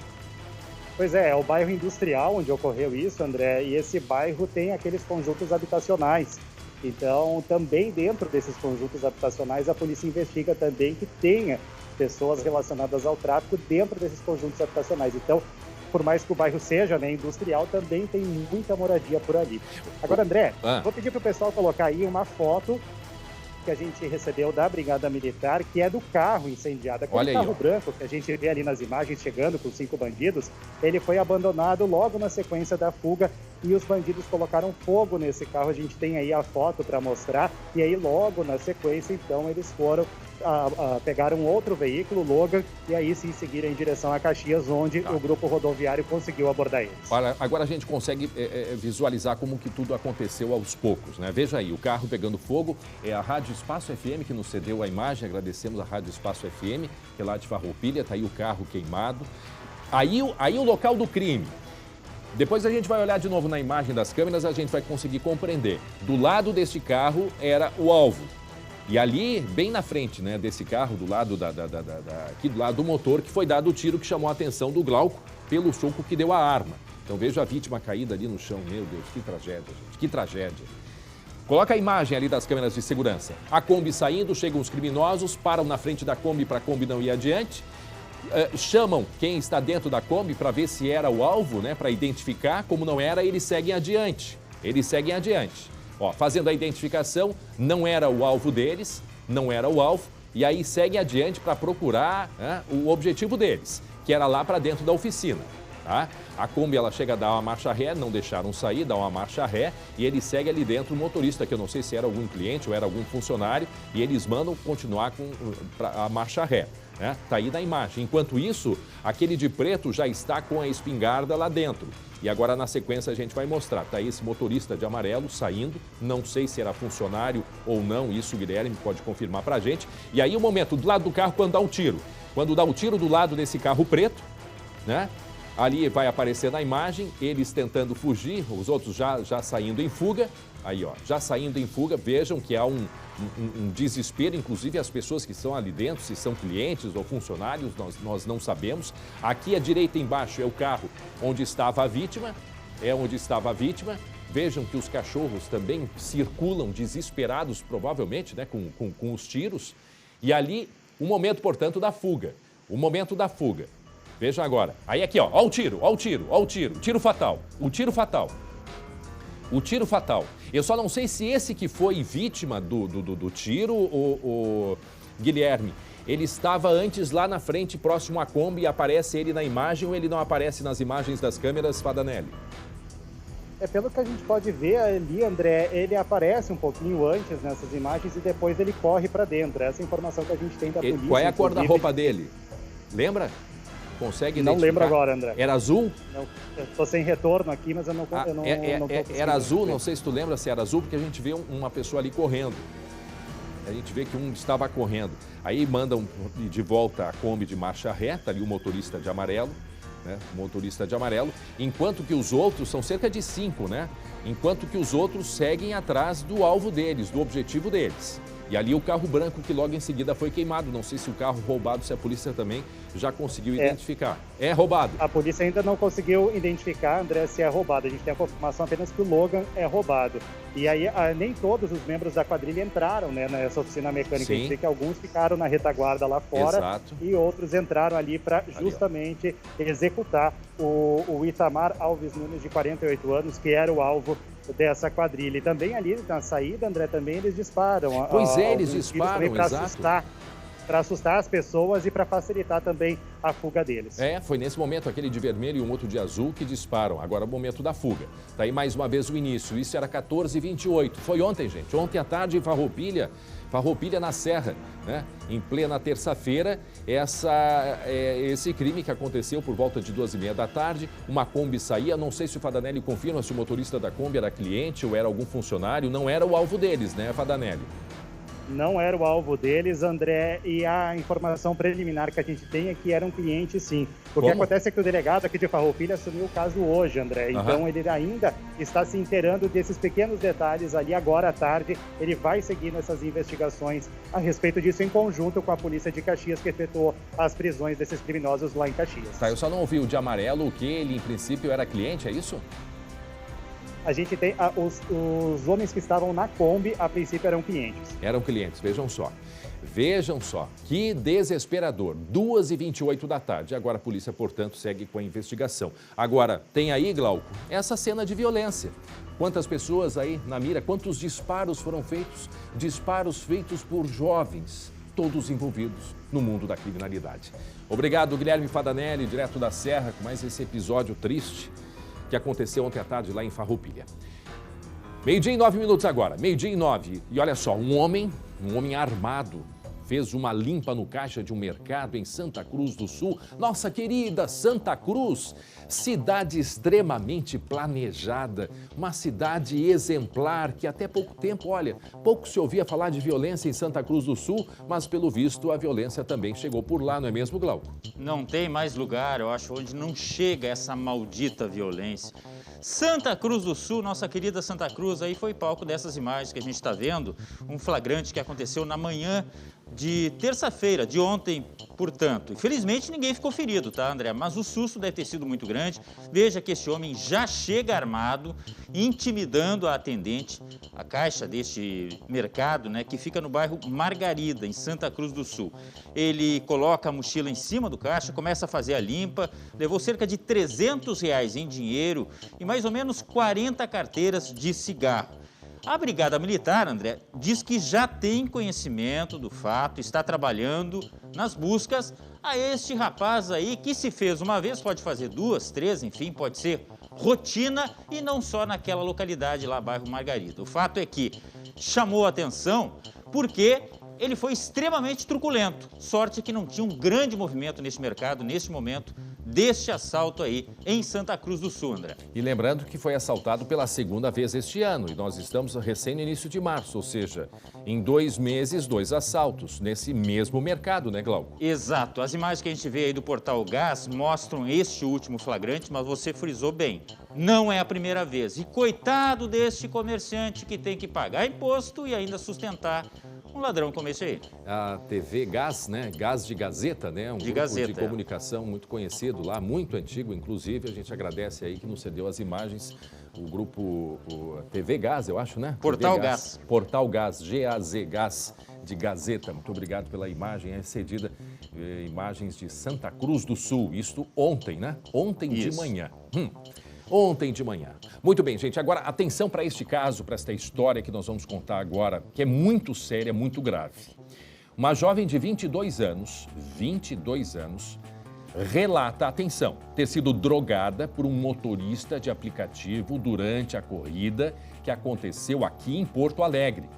Pois é o bairro industrial onde ocorreu isso, André, e esse bairro tem aqueles conjuntos habitacionais. Então, também dentro desses conjuntos habitacionais, a polícia investiga também que tenha pessoas relacionadas ao tráfico dentro desses conjuntos habitacionais. Então, por mais que o bairro seja, né, industrial, também tem muita moradia por ali. Agora, André, vou pedir para o pessoal colocar aí uma foto que a gente recebeu da Brigada Militar, que é do carro incendiado. Aquele carro branco que a gente vê ali nas imagens chegando com 5 bandidos, ele foi abandonado logo na sequência da fuga e os bandidos colocaram fogo nesse carro. A gente tem aí a foto para mostrar e aí logo na sequência, então, eles foram pegaram um outro veículo, Logan, e aí sim seguiram em direção a Caxias, onde o grupo rodoviário conseguiu abordar eles. Olha, agora a gente consegue visualizar como que tudo aconteceu aos poucos, né? Veja aí, o carro pegando fogo, é a Rádio Espaço FM que nos cedeu a imagem, agradecemos a Rádio Espaço FM, que é lá de Farroupilha, tá aí o carro queimado. Aí o local do crime. Depois a gente vai olhar de novo na imagem das câmeras, a gente vai conseguir compreender. Do lado deste carro era o alvo. E ali, bem na frente, né, desse carro, do lado aqui do lado do motor, que foi dado o tiro que chamou a atenção do Glauco pelo soco que deu a arma. Então veja a vítima caída ali no chão. Meu Deus, que tragédia, gente, que tragédia. Coloca a imagem ali das câmeras de segurança. A Kombi saindo, chegam os criminosos, param na frente da Kombi para a Kombi não ir adiante. Chamam quem está dentro da Kombi para ver se era o alvo, né, para identificar. Como não era, eles seguem adiante. Ó, fazendo a identificação, não era o alvo deles, e aí segue adiante para procurar, né, o objetivo deles, que era lá para dentro da oficina. Tá? A Kombi, ela chega a dar uma marcha ré, não deixaram sair, dá uma marcha ré, e ele segue ali dentro o motorista, que eu não sei se era algum cliente ou era algum funcionário, e eles mandam continuar com a marcha ré. Né? Tá aí na imagem. Enquanto isso, aquele de preto já está com a espingarda lá dentro. E agora na sequência a gente vai mostrar. Tá aí esse motorista de amarelo saindo. Não sei se era funcionário ou não. Isso o Guilherme pode confirmar pra gente. E aí o momento do lado do carro quando dá o tiro. Quando dá o tiro do lado desse carro preto, né? Ali vai aparecer na imagem, eles tentando fugir, os outros já saindo em fuga. Aí, ó, já saindo em fuga, vejam que há um desespero, inclusive as pessoas que estão ali dentro, se são clientes ou funcionários, nós não sabemos. Aqui à direita embaixo é o carro onde estava a vítima, Vejam que os cachorros também circulam desesperados, provavelmente, né, com os tiros. E ali, o momento, portanto, da fuga. Veja agora. Aí aqui, ó o tiro. Tiro fatal. O tiro fatal. Eu só não sei se esse que foi vítima do tiro, o Guilherme, Ele estava antes lá na frente, próximo à Kombi, e aparece ele na imagem ou ele não aparece nas imagens das câmeras, Fadanelli? Pelo que a gente pode ver ali, André, ele aparece um pouquinho antes nessas imagens e depois ele corre para dentro. Essa é a informação que a gente tem da polícia. Qual é a cor da roupa dele? Lembra? Consegue identificar? Não lembro agora, André. Era azul? Não, eu estou sem retorno aqui, mas eu não Era azul, não sei se tu lembra se era azul, porque a gente vê uma pessoa ali correndo. A gente vê que um estava correndo. Aí mandam de volta a Kombi de marcha reta, ali o motorista de amarelo, né? O motorista de amarelo, enquanto que os outros, são cerca de 5, né? Enquanto que os outros seguem atrás do alvo deles, do objetivo deles. E ali o carro branco que logo em seguida foi queimado. Não sei se o carro roubado, se a polícia também já conseguiu identificar. É roubado. A polícia ainda não conseguiu identificar, André, se é roubado. A gente tem a confirmação apenas que o Logan é roubado. E aí nem todos os membros da quadrilha entraram, né, nessa oficina mecânica. A gente vê que alguns ficaram na retaguarda lá fora. Exato. E outros entraram ali para justamente executar o Itamar Alves Nunes, de 48 anos, que era o alvo dessa quadrilha. E também ali na saída, André, também eles disparam. Pois eles disparam, para assustar as pessoas e para facilitar também a fuga deles. Foi nesse momento, aquele de vermelho e um outro de azul que disparam. Agora é o momento da fuga. Tá aí mais uma vez o início. Isso era 14h28. Foi ontem, gente. Ontem à tarde em Farroupilha na Serra, né? Em plena terça-feira, esse crime que aconteceu por volta de 2h30 da tarde. Uma Kombi saía, não sei se o Fadanelli confirma se o motorista da Kombi era cliente ou era algum funcionário. Não era o alvo deles, né, Fadanelli? Não era o alvo deles, André, e a informação preliminar que a gente tem é que era um cliente, sim. O que acontece é que o delegado aqui de Farroupilha assumiu o caso hoje, André. Então ele ainda está se inteirando desses pequenos detalhes ali agora à tarde. Ele vai seguindo essas investigações a respeito disso em conjunto com a polícia de Caxias, que efetuou as prisões desses criminosos lá em Caxias. Tá, eu só não ouvi o de amarelo, que ele em princípio era cliente, é isso? A gente tem os homens que estavam na Kombi, a princípio eram clientes. Eram clientes, vejam só. Vejam só, que desesperador. 2h28 da tarde. Agora a polícia, portanto, segue com a investigação. Agora, tem aí, Glauco, essa cena de violência. Quantas pessoas aí na mira, quantos disparos foram feitos? Disparos feitos por jovens, todos envolvidos no mundo da criminalidade. Obrigado, Guilherme Fadanelli, direto da Serra, com mais esse episódio triste que aconteceu ontem à tarde lá em Farroupilha. 12h09 agora, 12h09. E olha só, um homem armado fez uma limpa no caixa de um mercado em Santa Cruz do Sul. Nossa querida Santa Cruz, cidade extremamente planejada, uma cidade exemplar que até pouco tempo, olha, pouco se ouvia falar de violência em Santa Cruz do Sul, mas pelo visto a violência também chegou por lá, não é mesmo, Glauco? Não tem mais lugar, eu acho, onde não chega essa maldita violência. Santa Cruz do Sul, nossa querida Santa Cruz, aí foi palco dessas imagens que a gente está vendo, um flagrante que aconteceu na manhã de terça-feira, de ontem, portanto. Infelizmente ninguém ficou ferido, tá, André? Mas o susto deve ter sido muito grande. Veja que esse homem já chega armado, intimidando a atendente, a caixa deste mercado, né, que fica no bairro Margarida, em Santa Cruz do Sul. Ele coloca a mochila em cima do caixa, começa a fazer a limpa, levou cerca de R$300 em dinheiro e mais ou menos 40 carteiras de cigarro. A Brigada Militar, André, diz que já tem conhecimento do fato, está trabalhando nas buscas a este rapaz aí que se fez uma vez, pode fazer 2, 3, enfim, pode ser rotina e não só naquela localidade lá, bairro Margarida. O fato é que chamou a atenção porque ele foi extremamente truculento. Sorte que não tinha um grande movimento nesse mercado, nesse momento, deste assalto aí em Santa Cruz do Sul, André. E lembrando que foi assaltado pela segunda vez este ano, e nós estamos recém no início de março, ou seja, em 2 meses, 2 assaltos, nesse mesmo mercado, né, Glauco? Exato. As imagens que a gente vê aí do Portal Gás mostram este último flagrante, mas você frisou bem, não é a primeira vez. E coitado deste comerciante que tem que pagar imposto e ainda sustentar um ladrão como esse aí. A TV Gás, né? Gás de Gazeta, né? Um grupo de comunicação muito conhecido lá, muito antigo, inclusive. A gente agradece aí que nos cedeu as imagens. O grupo TV Gás, eu acho, né? Portal Gás. Portal Gás, GAZ Gás de Gazeta. Muito obrigado pela imagem, é cedida. Imagens de Santa Cruz do Sul. Isto ontem, né? Ontem de manhã. Ontem de manhã. Muito bem, gente. Agora, atenção para este caso, para esta história que nós vamos contar agora, que é muito séria, muito grave. Uma jovem de 22 anos, relata, atenção, ter sido drogada por um motorista de aplicativo durante a corrida que aconteceu aqui em Porto Alegre.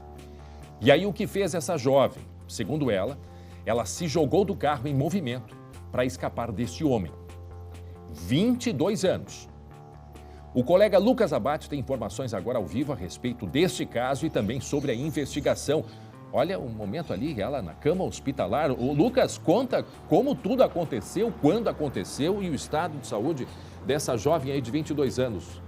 E aí o que fez essa jovem? Segundo ela se jogou do carro em movimento para escapar desse homem. 22 anos. O colega Lucas Abate tem informações agora ao vivo a respeito deste caso e também sobre a investigação. Olha o momento ali, ela na cama hospitalar. O Lucas, conta como tudo aconteceu, quando aconteceu e o estado de saúde dessa jovem aí de 22 anos.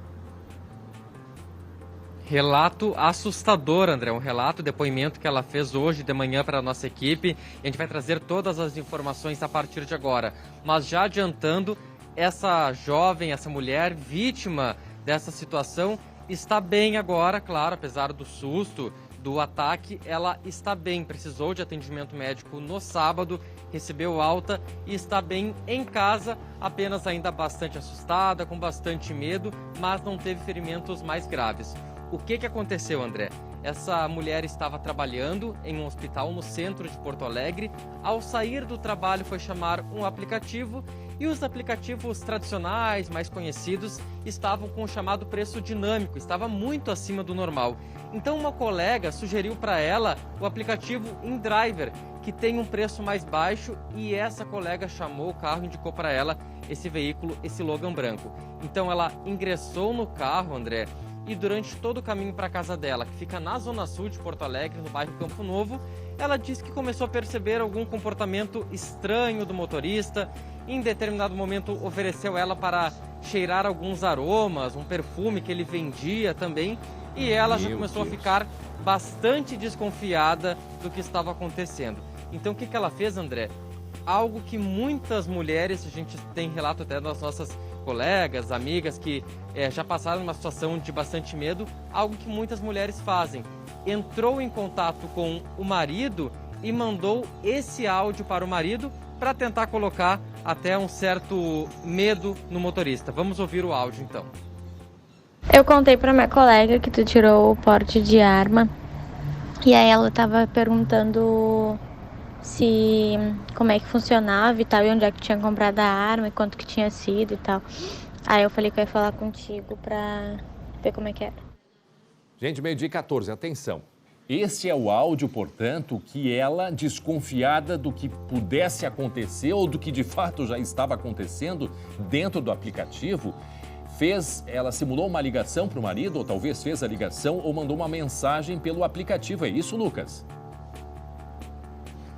Relato assustador, André. Um relato, depoimento que ela fez hoje de manhã para a nossa equipe. A gente vai trazer todas as informações a partir de agora. Mas já adiantando, essa jovem, essa mulher vítima dessa situação está bem agora, claro, apesar do susto, do ataque, ela está bem, precisou de atendimento médico no sábado, recebeu alta e está bem em casa, apenas ainda bastante assustada, com bastante medo, mas não teve ferimentos mais graves. O que aconteceu, André? Essa mulher estava trabalhando em um hospital no centro de Porto Alegre. Ao sair do trabalho foi chamar um aplicativo e os aplicativos tradicionais, mais conhecidos, estavam com o chamado preço dinâmico, estava muito acima do normal. Então uma colega sugeriu para ela o aplicativo InDriver, que tem um preço mais baixo, e essa colega chamou o carro e indicou para ela esse veículo, esse Logan branco. Então ela ingressou no carro, André, e durante todo o caminho para a casa dela, que fica na zona sul de Porto Alegre, no bairro Campo Novo, ela disse que começou a perceber algum comportamento estranho do motorista. Em determinado momento ofereceu ela para cheirar alguns aromas, um perfume que ele vendia também, e ela já começou a ficar bastante desconfiada do que estava acontecendo. Então o que ela fez, André? Algo que muitas mulheres, a gente tem relato até das nossas colegas, amigas que já passaram uma situação de bastante medo, algo que muitas mulheres fazem. Entrou em contato com o marido e mandou esse áudio para o marido para tentar colocar até um certo medo no motorista. Vamos ouvir o áudio então. Eu contei pra minha colega que tu tirou o porte de arma e aí ela tava perguntando como é que funcionava e tal, e onde é que tinha comprado a arma e quanto que tinha sido e tal. Aí eu falei que eu ia falar contigo pra ver como é que era. Gente, 12h14, atenção. Este é o áudio, portanto, que ela, desconfiada do que pudesse acontecer ou do que de fato já estava acontecendo dentro do aplicativo, ela simulou uma ligação para o marido, ou talvez fez a ligação ou mandou uma mensagem pelo aplicativo. É isso, Lucas?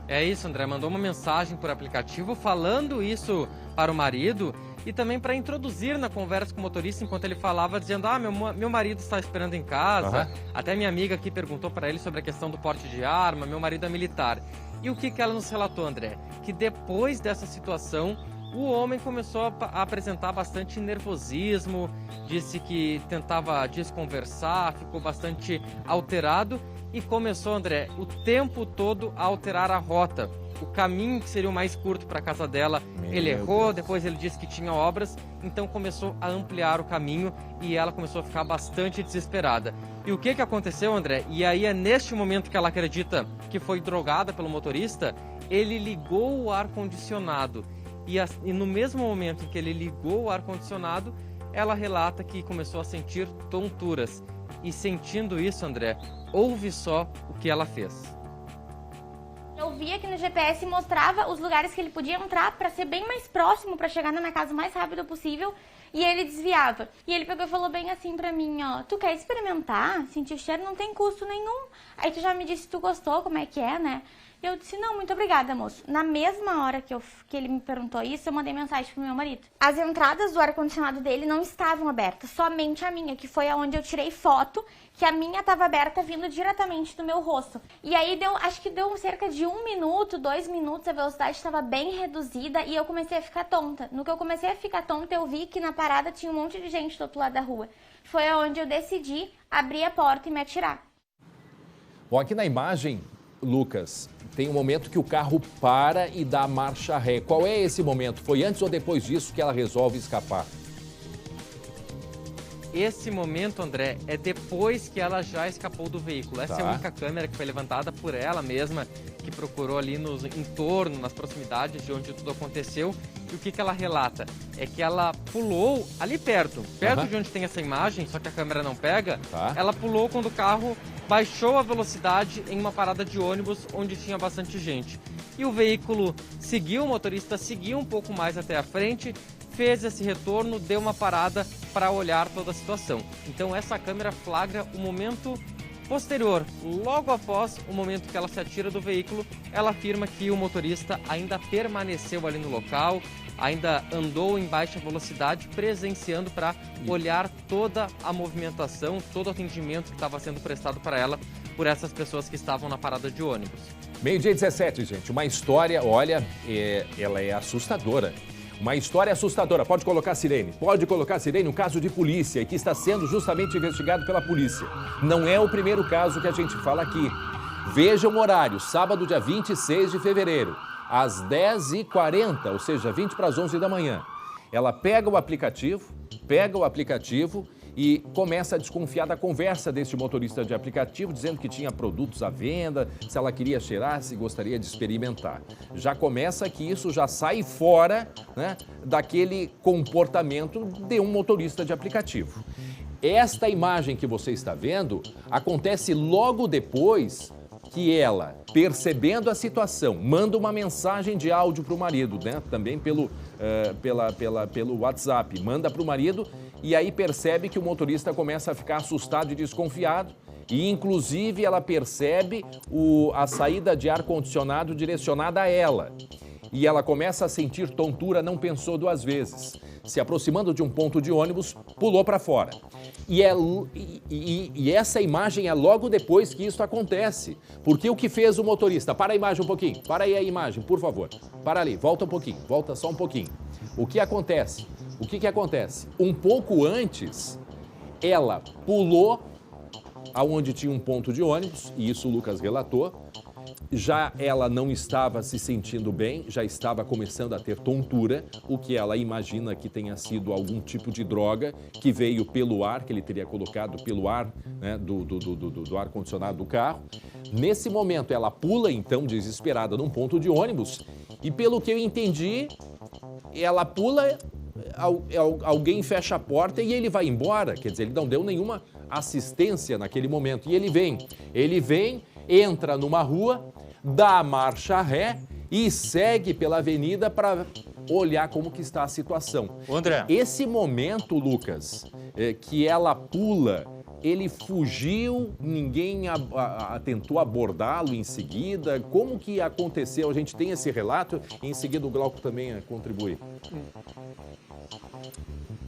É isso, André. Mandou uma mensagem por aplicativo falando isso para o marido e também para introduzir na conversa com o motorista enquanto ele falava, dizendo: meu marido está esperando em casa. Até minha amiga aqui perguntou para ele sobre a questão do porte de arma, meu marido é militar. E o que ela nos relatou, André? Que depois dessa situação, o homem começou a apresentar bastante nervosismo, disse que tentava desconversar, ficou bastante alterado e começou, André, o tempo todo a alterar a rota. O caminho que seria o mais curto para a casa dela, ele errou, depois ele disse que tinha obras, então começou a ampliar o caminho e ela começou a ficar bastante desesperada. E o que aconteceu, André? E aí é neste momento que ela acredita que foi drogada pelo motorista, ele ligou o ar-condicionado. E no mesmo momento em que ele ligou o ar-condicionado, ela relata que começou a sentir tonturas. E sentindo isso, André, ouve só o que ela fez. Eu via que no GPS mostrava os lugares que ele podia entrar para ser bem mais próximo, para chegar na minha casa o mais rápido possível, e ele desviava. E ele pegou e falou bem assim pra mim, ó: tu quer experimentar? Sentir o cheiro não tem custo nenhum. Aí tu já me disse se tu gostou, como é que é, né? E eu disse: não, muito obrigada, moço. Na mesma hora que ele me perguntou isso, eu mandei mensagem pro meu marido. As entradas do ar-condicionado dele não estavam abertas, somente a minha, que foi aonde eu tirei foto, que a minha estava aberta vindo diretamente do meu rosto. E aí acho que deu cerca de 1 minuto, 2 minutos, a velocidade estava bem reduzida e eu comecei a ficar tonta. No que eu comecei a ficar tonta, eu vi que na parada tinha um monte de gente do outro lado da rua. Foi aonde eu decidi abrir a porta e me atirar. Bom, aqui na imagem, Lucas, tem um momento que o carro para e dá marcha ré. Qual é esse momento? Foi antes ou depois disso que ela resolve escapar? Esse momento, André, é depois que ela já escapou do veículo. Essa é a única câmera que foi levantada por ela mesma, que procurou ali no entorno, nas proximidades de onde tudo aconteceu. E o que ela relata? É que ela pulou ali perto de onde tem essa imagem, só que a câmera não pega. Ela pulou quando o carro baixou a velocidade em uma parada de ônibus onde tinha bastante gente. E o veículo seguiu, o motorista seguiu um pouco mais até a frente, fez esse retorno, deu uma parada para olhar toda a situação. Então essa câmera flagra o momento posterior, logo após o momento que ela se atira do veículo. Ela afirma que o motorista ainda permaneceu ali no local, ainda andou em baixa velocidade, presenciando para olhar toda a movimentação, todo o atendimento que estava sendo prestado para ela por essas pessoas que estavam na parada de ônibus. 12h17, gente. Uma história, olha, ela é assustadora. Uma história assustadora. Pode colocar a sirene. Pode colocar a sirene, um caso de polícia e que está sendo justamente investigado pela polícia. Não é o primeiro caso que a gente fala aqui. Vejam o horário, sábado, dia 26 de fevereiro, às 10h40, ou seja, 20 para as 11 da manhã. Ela pega o aplicativo e começa a desconfiar da conversa deste motorista de aplicativo, dizendo que tinha produtos à venda, se ela queria cheirar, se gostaria de experimentar. Já começa que isso já sai fora, né, daquele comportamento de um motorista de aplicativo. Esta imagem que você está vendo acontece logo depois que ela, percebendo a situação, manda uma mensagem de áudio para o marido, né? Também pelo WhatsApp, manda para o marido e aí percebe que o motorista começa a ficar assustado e desconfiado e, inclusive, ela percebe a saída de ar-condicionado direcionada a ela. E ela começa a sentir tontura, não pensou duas vezes. Se aproximando de um ponto de ônibus, pulou para fora. E essa imagem é logo depois que isso acontece. Porque o que fez o motorista? Para a imagem um pouquinho. Para aí a imagem, por favor. Para ali, volta um pouquinho. Volta só um pouquinho. O que acontece? O que acontece? Um pouco antes, ela pulou aonde tinha um ponto de ônibus, e isso o Lucas relatou. Já ela não estava se sentindo bem, já estava começando a ter tontura, o que ela imagina que tenha sido algum tipo de droga que veio pelo ar, que ele teria colocado pelo ar, né, do ar-condicionado do carro. Nesse momento, ela pula, então, desesperada, num ponto de ônibus e, pelo que eu entendi, ela pula, alguém fecha a porta e ele vai embora. Quer dizer, ele não deu nenhuma assistência naquele momento. E ele vem, entra numa rua, dá a marcha ré e segue pela avenida para olhar como que está a situação. André. Esse momento, Lucas, que ela pula, ele fugiu, ninguém tentou abordá-lo em seguida. Como que aconteceu? A gente tem esse relato e em seguida o Glauco também contribui.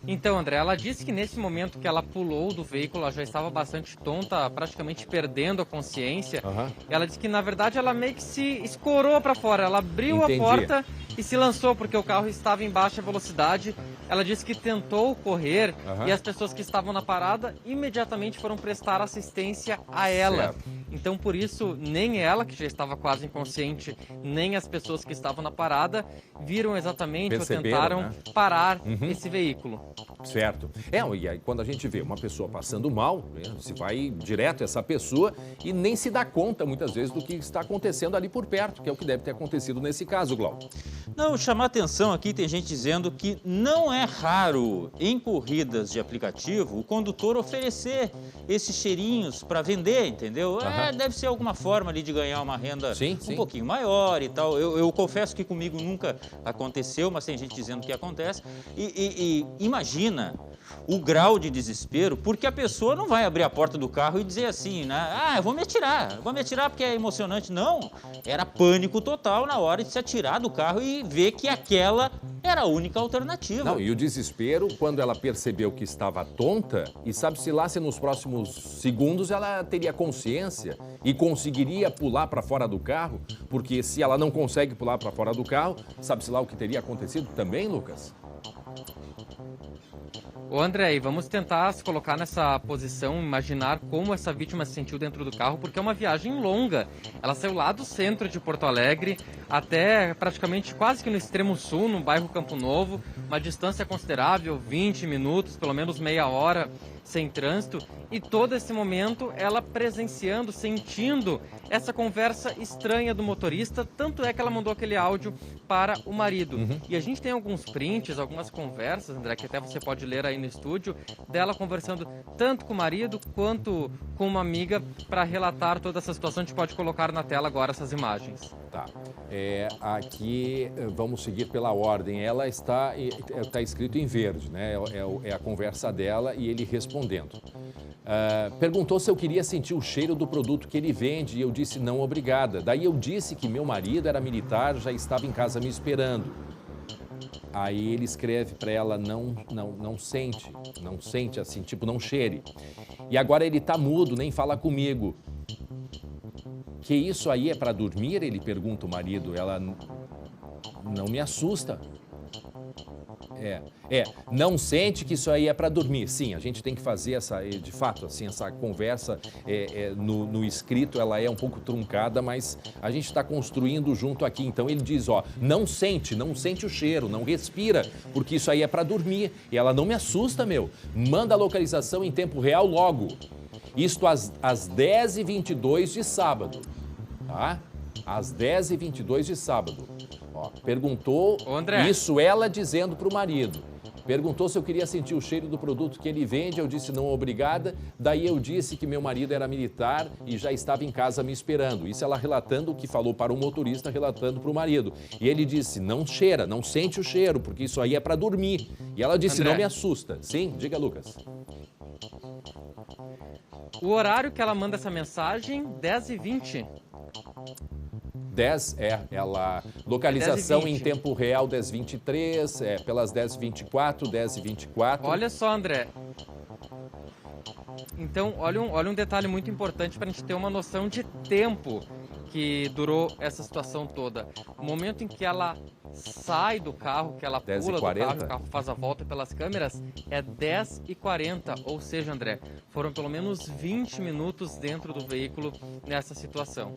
Então, André, ela disse que nesse momento que ela pulou do veículo, ela já estava bastante tonta, praticamente perdendo a consciência. Ela disse que, na verdade, ela meio que se escorou para fora. Ela abriu a porta e se lançou, porque o carro estava em baixa velocidade. Ela disse que tentou correr e as pessoas que estavam na parada imediatamente foram prestar assistência a ela. Certo. Então, por isso, nem ela, que já estava quase inconsciente, nem as pessoas que estavam na parada viram exatamente ou tentaram parar esse veículo. Certo. E aí quando a gente vê uma pessoa passando mal, se vai direto a essa pessoa e nem se dá conta, muitas vezes, do que está acontecendo ali por perto, que é o que deve ter acontecido nesse caso, Glauco. Não, chamar atenção aqui, tem gente dizendo que não é raro em corridas de aplicativo o condutor oferecer esses cheirinhos para vender, entendeu? Deve ser alguma forma ali de ganhar uma renda um pouquinho maior e tal. Eu confesso que comigo nunca aconteceu, mas tem gente dizendo que acontece. E imagina o grau de desespero, porque a pessoa não vai abrir a porta do carro e dizer assim, né? Eu vou me atirar porque é emocionante. Não, era pânico total na hora de se atirar do carro e ver que aquela era a única alternativa. Não, e o desespero quando ela percebeu que estava tonta e sabe-se lá se nos próximos segundos ela teria consciência e conseguiria pular para fora do carro, porque se ela não consegue pular para fora do carro, sabe-se lá o que teria acontecido também, Lucas? Ô André, vamos tentar se colocar nessa posição, imaginar como essa vítima se sentiu dentro do carro, porque é uma viagem longa. Ela saiu lá do centro de Porto Alegre até praticamente quase que no extremo sul, no bairro Campo Novo, uma distância considerável, 20 minutos, pelo menos meia hora sem trânsito, e todo esse momento ela presenciando, sentindo essa conversa estranha do motorista, tanto é que ela mandou aquele áudio para o marido. E a gente tem alguns prints, algumas conversas, André, que até você pode ler aí no estúdio, dela conversando tanto com o marido quanto com uma amiga para relatar toda essa situação. A gente pode colocar na tela agora essas imagens. Tá. Aqui, vamos seguir pela ordem. Ela está escrito em verde, né? É a conversa dela e ele respondendo. Perguntou se eu queria sentir o cheiro do produto que ele vende e eu disse não, obrigada. Daí eu disse que meu marido era militar, já estava em casa me esperando. Aí ele escreve para ela, não sente assim, tipo, não cheire. E agora ele tá mudo, nem fala comigo. Que isso aí é para dormir? Ele pergunta o marido. Ela não me assusta. Não sente que isso aí é para dormir. Sim, a gente tem que fazer de fato, assim, essa conversa no escrito, ela é um pouco truncada, mas a gente está construindo junto aqui. Então ele diz, não sente o cheiro, não respira, porque isso aí é para dormir. E ela não me assusta, meu. Manda a localização em tempo real logo. Isto às 10h22 de sábado, tá? Às 10h22 de sábado. Perguntou, André. Isso ela dizendo para o marido. Perguntou se eu queria sentir o cheiro do produto que ele vende, eu disse não, obrigada. Daí eu disse que meu marido era militar e já estava em casa me esperando. Isso ela relatando o que falou para o motorista, relatando para o marido. E ele disse, não cheira, não sente o cheiro, porque isso aí é para dormir. E ela disse, André. não me assusta. Sim, diga, Lucas. O horário que ela manda essa mensagem, 10h20. 10, localização 10h20. em tempo real, 10h23, pelas 10h24, 10h24. Olha só, André. Então, olha um detalhe muito importante para a gente ter uma noção de tempo que durou essa situação toda. O momento em que ela sai do carro, que ela pula do carro, o carro faz a volta pelas câmeras, é 10h40. Ou seja, André, foram pelo menos 20 minutos dentro do veículo nessa situação.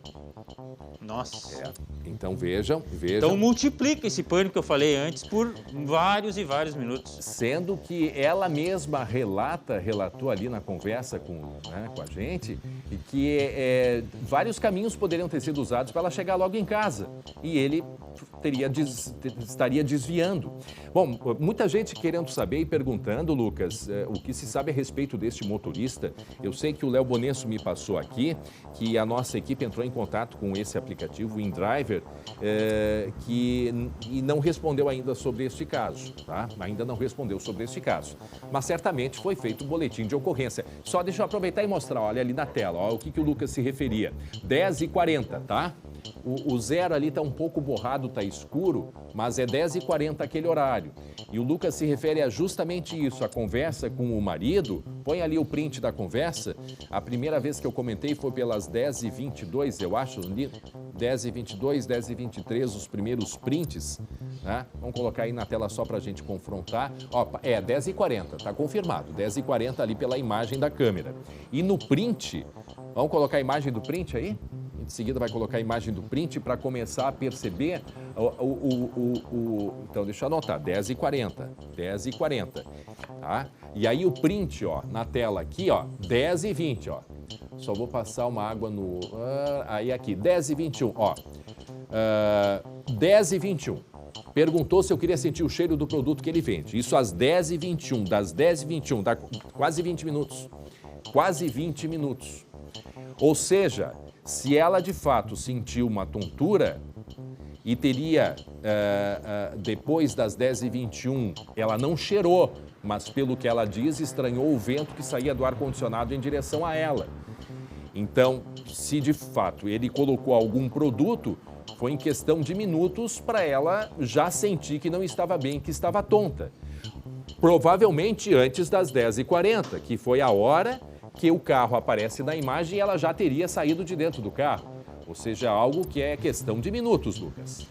Nossa. Então vejam. Então multiplica esse pânico que eu falei antes por vários e vários minutos. Sendo que ela mesma relatou ali na conversa com a gente, e que vários caminhos poderiam ter sido usados para ela chegar logo em casa. E ele estaria desviando. Bom, muita gente querendo saber e perguntando, Lucas, o que se sabe a respeito deste motorista. Eu sei que o Léo Bonesso me passou aqui, que a nossa equipe entrou em contato com esse aplicativo, o InDriver, e não respondeu ainda sobre este caso, tá? Ainda não respondeu sobre este caso. Mas certamente foi feito um boletim de ocorrência. Só deixa eu aproveitar e mostrar, olha ali na tela, o que o Lucas se referia. 10h40, tá? O zero ali está um pouco borrado, está escuro, mas é 10h40 aquele horário. E o Lucas se refere a justamente isso, a conversa com o marido. Põe ali o print da conversa. A primeira vez que eu comentei foi pelas 10h22, eu acho, 10h22, 10h23, os primeiros prints. Né? Vamos colocar aí na tela só para a gente confrontar. 10h40, está confirmado. 10h40 ali pela imagem da câmera. E no print, vamos colocar a imagem do print aí? Em seguida vai colocar a imagem do print para começar a perceber então deixa eu anotar, 10h40, tá? E aí o print, na tela aqui, 10h20, Só vou passar uma água no... aí aqui, 10h21, 10h21. Perguntou se eu queria sentir o cheiro do produto que ele vende. Isso às 10h21, das 10h21, dá quase 20 minutos. Quase 20 minutos. Ou seja, se ela de fato sentiu uma tontura e teria, depois das 10h21, ela não cheirou, mas pelo que ela diz, estranhou o vento que saía do ar-condicionado em direção a ela. Então, se de fato ele colocou algum produto, foi em questão de minutos para ela já sentir que não estava bem, que estava tonta. Provavelmente antes das 10h40, que foi a hora que o carro aparece na imagem e ela já teria saído de dentro do carro. Ou seja, algo que é questão de minutos, Lucas.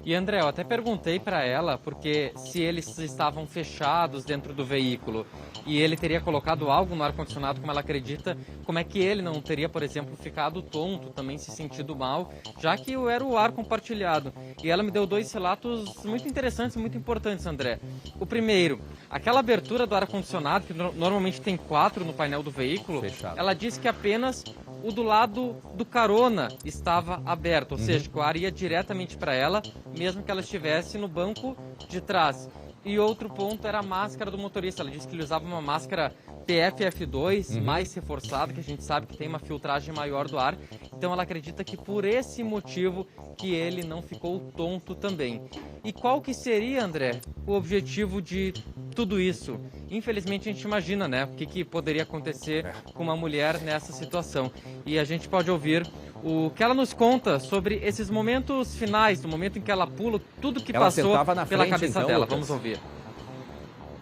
E André, eu até perguntei para ela, porque se eles estavam fechados dentro do veículo. e ele teria colocado algo no ar-condicionado, como ela acredita, como é que ele não teria, por exemplo, ficado tonto, também se sentido mal, já que era o ar compartilhado. E ela me deu 2 relatos muito interessantes e muito importantes, André. O primeiro, aquela abertura do ar-condicionado, que normalmente tem 4 no painel do veículo, fechado. Ela disse que apenas o do lado do carona estava aberto, ou seja, que o ar ia diretamente para ela, mesmo que ela estivesse no banco de trás. E outro ponto era a máscara do motorista. Ela disse que ele usava uma máscara PFF2 mais reforçada, que a gente sabe que tem uma filtragem maior do ar. Então ela acredita que por esse motivo que ele não ficou tonto também. E qual que seria, André, o objetivo de tudo isso? Infelizmente a gente imagina, né, o que poderia acontecer com uma mulher nessa situação. E a gente pode ouvir o que ela nos conta sobre esses momentos finais, do momento em que ela pula, tudo que passou pela cabeça dela. Vamos ouvir.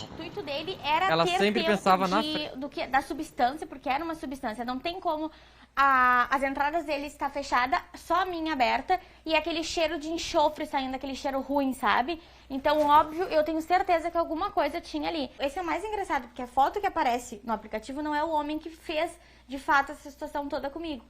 O intuito dele era ela ter sempre tempo pensava da substância, porque era uma substância. Não tem como as entradas dele estar fechada, só a minha aberta, e aquele cheiro de enxofre saindo, aquele cheiro ruim, sabe? Então, óbvio, eu tenho certeza que alguma coisa tinha ali. Esse é o mais engraçado, porque a foto que aparece no aplicativo não é o homem que fez, de fato, essa situação toda comigo.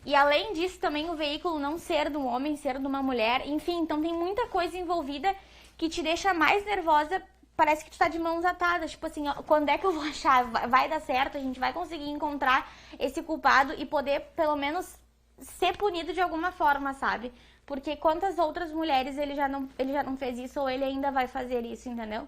E além disso, também o veículo não ser de um homem, ser de uma mulher, enfim, então tem muita coisa envolvida que te deixa mais nervosa, parece que tu tá de mãos atadas, tipo assim, ó, quando é que eu vou achar? Vai dar certo, a gente vai conseguir encontrar esse culpado e poder, pelo menos, ser punido de alguma forma, sabe? Porque quantas outras mulheres ele já não fez isso ou ele ainda vai fazer isso, entendeu?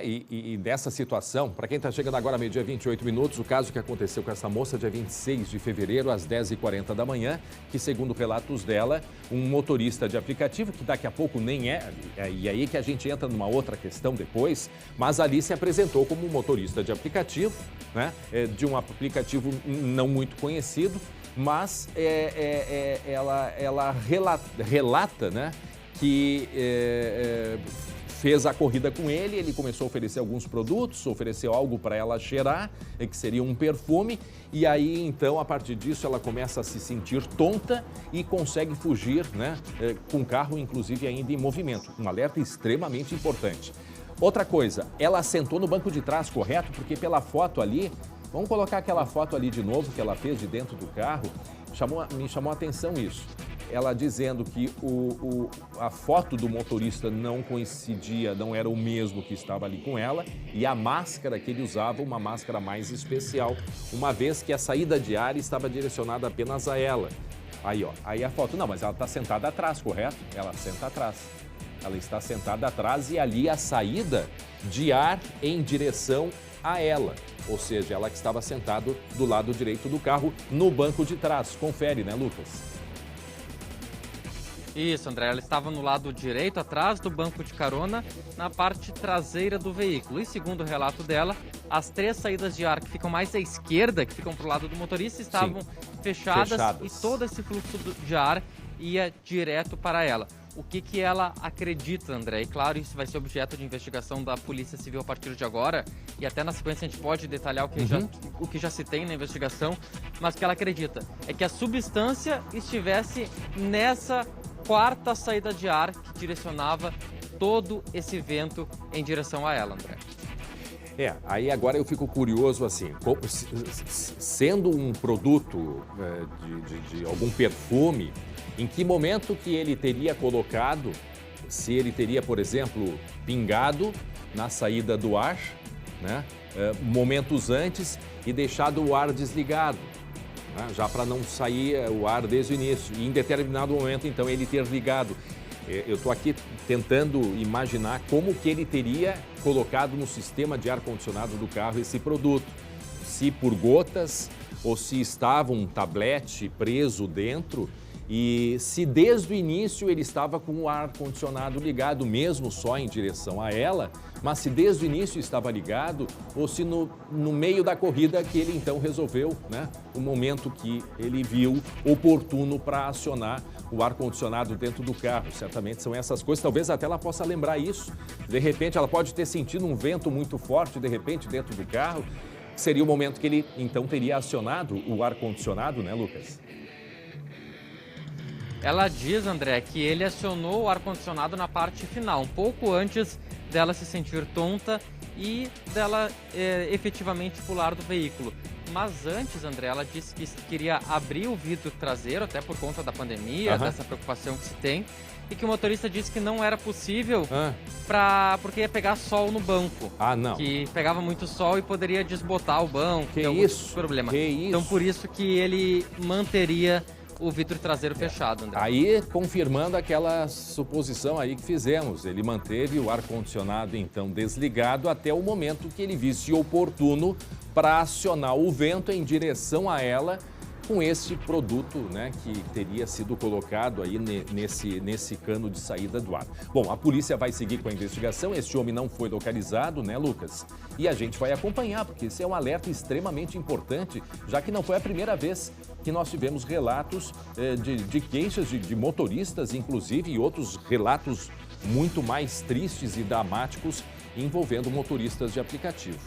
E dessa situação, para quem está chegando agora, meio-dia 28 minutos, o caso que aconteceu com essa moça dia 26 de fevereiro, às 10h40 da manhã, que segundo relatos dela, um motorista de aplicativo, que daqui a pouco nem e aí que a gente entra numa outra questão depois, mas ali se apresentou como um motorista de aplicativo, né, de um aplicativo não muito conhecido, mas ela relata, né, que fez a corrida com ele começou a oferecer alguns produtos, ofereceu algo para ela cheirar, que seria um perfume, e aí então, a partir disso, ela começa a se sentir tonta e consegue fugir, né, com o carro, inclusive, ainda em movimento. Um alerta extremamente importante. Outra coisa, ela sentou no banco de trás, correto? Porque pela foto ali, vamos colocar aquela foto ali de novo que ela fez de dentro do carro, me chamou a atenção isso. Ela dizendo que a foto do motorista não coincidia, não era o mesmo que estava ali com ela, e a máscara que ele usava, uma máscara mais especial, uma vez que a saída de ar estava direcionada apenas a ela. Aí, ó, aí a foto, não, mas ela está sentada atrás, correto? Ela senta atrás. Ela está sentada atrás e ali a saída de ar em direção a ela. Ou seja, ela que estava sentada do lado direito do carro, no banco de trás. Confere, né, Lucas? Isso, André, ela estava no lado direito, atrás do banco de carona, na parte traseira do veículo. E segundo o relato dela, as 3 saídas de ar que ficam mais à esquerda, que ficam para o lado do motorista, estavam fechadas e todo esse fluxo de ar ia direto para ela. O que ela acredita, André? E claro, isso vai ser objeto de investigação da Polícia Civil a partir de agora, e até na sequência a gente pode detalhar o que já se tem na investigação, mas o que ela acredita é que a substância estivesse nessa 4ª saída de ar que direcionava todo esse vento em direção a ela, André. Aí agora eu fico curioso assim, sendo um produto de algum perfume, em que momento que ele teria colocado, se ele teria, por exemplo, pingado na saída do ar, né, momentos antes e deixado o ar desligado, né, já para não sair o ar desde o início, e em determinado momento, então, ele ter ligado. Eu estou aqui tentando imaginar como que ele teria colocado no sistema de ar-condicionado do carro esse produto. Se por gotas ou se estava um tablete preso dentro e se desde o início ele estava com o ar-condicionado ligado, mesmo só em direção a ela, mas se desde o início estava ligado ou se no meio da corrida que ele então resolveu, né, o momento que ele viu oportuno para acionar o ar-condicionado dentro do carro. Certamente são essas coisas, talvez até ela possa lembrar isso. De repente ela pode ter sentido um vento muito forte, de repente, dentro do carro. Seria o momento que ele então teria acionado o ar-condicionado, né, Lucas? Ela diz, André, que ele acionou o ar-condicionado na parte final, um pouco antes dela se sentir tonta e dela efetivamente pular do veículo. Mas antes, André, ela disse que queria abrir o vidro traseiro, até por conta da pandemia, dessa preocupação que se tem, e que o motorista disse que não era possível porque ia pegar sol no banco. Não. Que pegava muito sol e poderia desbotar o banco. Que isso? Problema. Que isso? Então, por isso que ele manteria o vidro traseiro fechado, André. Aí, confirmando aquela suposição aí que fizemos, ele manteve o ar-condicionado, então, desligado até o momento que ele visse oportuno para acionar o vento em direção a ela com esse produto, né, que teria sido colocado aí nesse cano de saída do ar. Bom, a polícia vai seguir com a investigação, esse homem não foi localizado, né, Lucas? E a gente vai acompanhar, porque esse é um alerta extremamente importante, já que não foi a primeira vez que nós tivemos relatos de queixas de motoristas, inclusive, e outros relatos muito mais tristes e dramáticos envolvendo motoristas de aplicativo.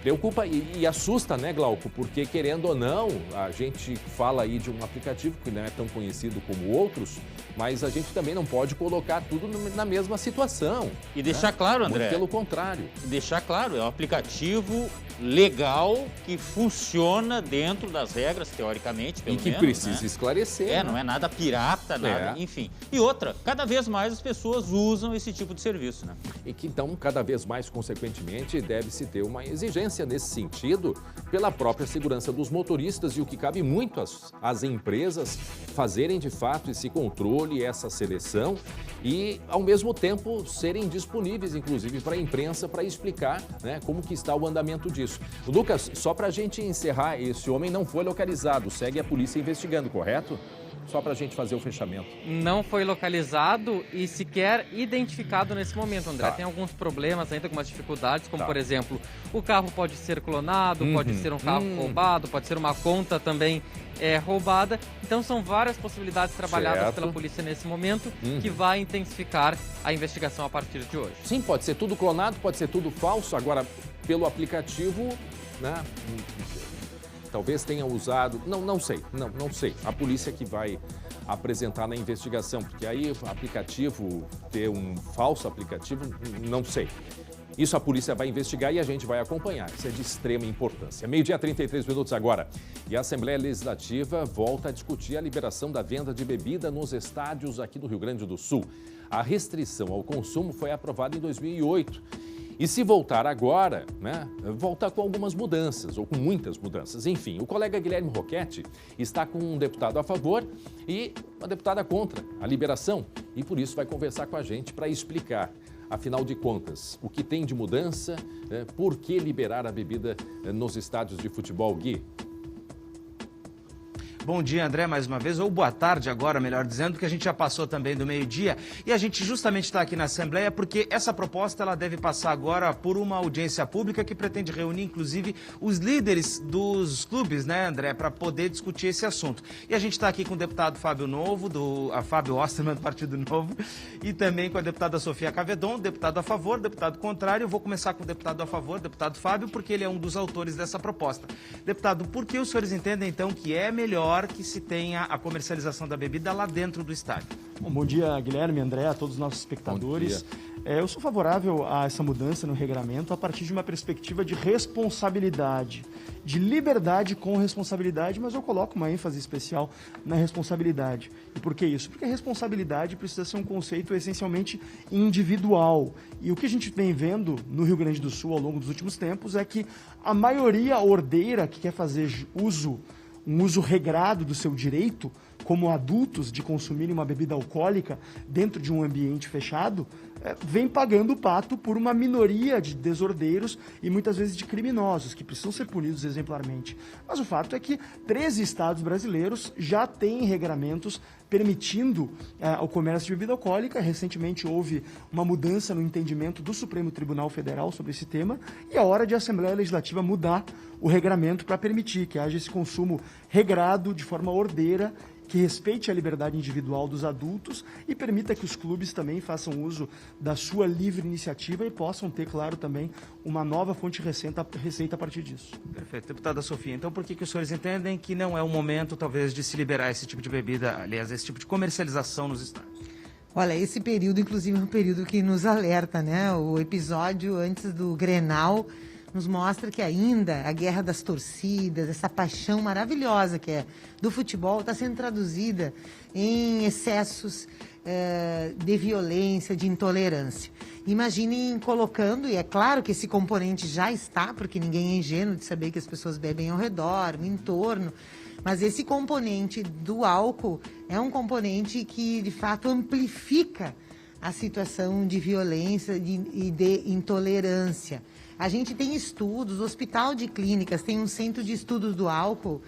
Preocupa e assusta, né, Glauco? Porque, querendo ou não, a gente fala aí de um aplicativo que não é tão conhecido como outros, mas a gente também não pode colocar tudo na mesma situação. E deixar claro, André. Muito pelo contrário. Deixar claro, é um aplicativo legal que funciona dentro das regras, teoricamente, pelo menos. E que precisa esclarecer. Não é nada pirata, nada, enfim. E outra, cada vez mais as pessoas usam esse tipo de serviço, né? E que, então, cada vez mais, consequentemente, deve-se ter uma exigência nesse sentido pela própria segurança dos motoristas e o que cabe muito às empresas fazerem, de fato, esse controle, essa seleção e, ao mesmo tempo, serem disponíveis, inclusive, para a imprensa para explicar, né, como que está o andamento disso. Lucas, só para a gente encerrar, esse homem não foi localizado, segue a polícia investigando, correto? Só para a gente fazer o fechamento. Não foi localizado e sequer identificado nesse momento, André. Tem alguns problemas ainda, algumas dificuldades, como, por exemplo, o carro pode ser clonado, pode ser um carro roubado, pode ser uma conta também roubada. Então, são várias possibilidades trabalhadas pela polícia nesse momento, que vai intensificar a investigação a partir de hoje. Sim, pode ser tudo clonado, pode ser tudo falso. Agora, pelo aplicativo, né? Talvez tenha usado, não sei. A polícia que vai apresentar na investigação, porque aí o aplicativo, ter um falso aplicativo, não sei. Isso a polícia vai investigar e a gente vai acompanhar. Isso é de extrema importância. 12h33 agora. E a Assembleia Legislativa volta a discutir a liberação da venda de bebida nos estádios aqui do Rio Grande do Sul. A restrição ao consumo foi aprovada em 2008. E se voltar agora, né, volta com algumas mudanças, ou com muitas mudanças. Enfim, o colega Guilherme Roquette está com um deputado a favor e uma deputada contra a liberação. E por isso vai conversar com a gente para explicar, afinal de contas, o que tem de mudança, por que liberar a bebida nos estádios de futebol, Gui? Bom dia, André, mais uma vez, ou boa tarde agora, melhor dizendo, porque a gente já passou também do meio-dia e a gente justamente está aqui na Assembleia porque essa proposta ela deve passar agora por uma audiência pública que pretende reunir, inclusive, os líderes dos clubes, né, André, para poder discutir esse assunto. E a gente está aqui com o deputado Fábio Novo, Fábio Osterman, do Partido Novo, e também com a deputada Sofia Cavedon, deputado a favor, deputado contrário. Eu vou começar com o deputado a favor, deputado Fábio, porque ele é um dos autores dessa proposta. Deputado, por que os senhores entendem, então, que é melhor que se tenha a comercialização da bebida lá dentro do estádio? Bom dia, Guilherme, André, a todos os nossos espectadores. Eu sou favorável a essa mudança no regramento a partir de uma perspectiva de responsabilidade, de liberdade com responsabilidade, mas eu coloco uma ênfase especial na responsabilidade. E por que isso? Porque a responsabilidade precisa ser um conceito essencialmente individual. E o que a gente vem vendo no Rio Grande do Sul ao longo dos últimos tempos é que a maioria ordeira que quer fazer um uso regrado do seu direito, como adultos, de consumirem uma bebida alcoólica dentro de um ambiente fechado, vem pagando o pato por uma minoria de desordeiros e muitas vezes de criminosos, que precisam ser punidos exemplarmente. Mas o fato é que 13 estados brasileiros já têm regramentos permitindo o comércio de bebida alcoólica. Recentemente houve uma mudança no entendimento do Supremo Tribunal Federal sobre esse tema e é hora de a Assembleia Legislativa mudar o regramento para permitir que haja esse consumo regrado, de forma ordeira, que respeite a liberdade individual dos adultos e permita que os clubes também façam uso da sua livre iniciativa e possam ter, claro, também uma nova fonte de receita a partir disso. Perfeito. Deputada Sofia, então por que os senhores entendem que não é o momento, talvez, de se liberar esse tipo de bebida, aliás, esse tipo de comercialização nos estádios? Olha, esse período, inclusive, é um período que nos alerta, né? O episódio antes do Grenal nos mostra que ainda a guerra das torcidas, essa paixão maravilhosa que é do futebol, está sendo traduzida em excessos de violência, de intolerância. Imaginem colocando, e é claro que esse componente já está, porque ninguém é ingênuo de saber que as pessoas bebem ao redor, no entorno, mas esse componente do álcool é um componente que, de fato, amplifica a situação de violência e de intolerância. A gente tem estudos, o Hospital de Clínicas tem um centro de estudos do álcool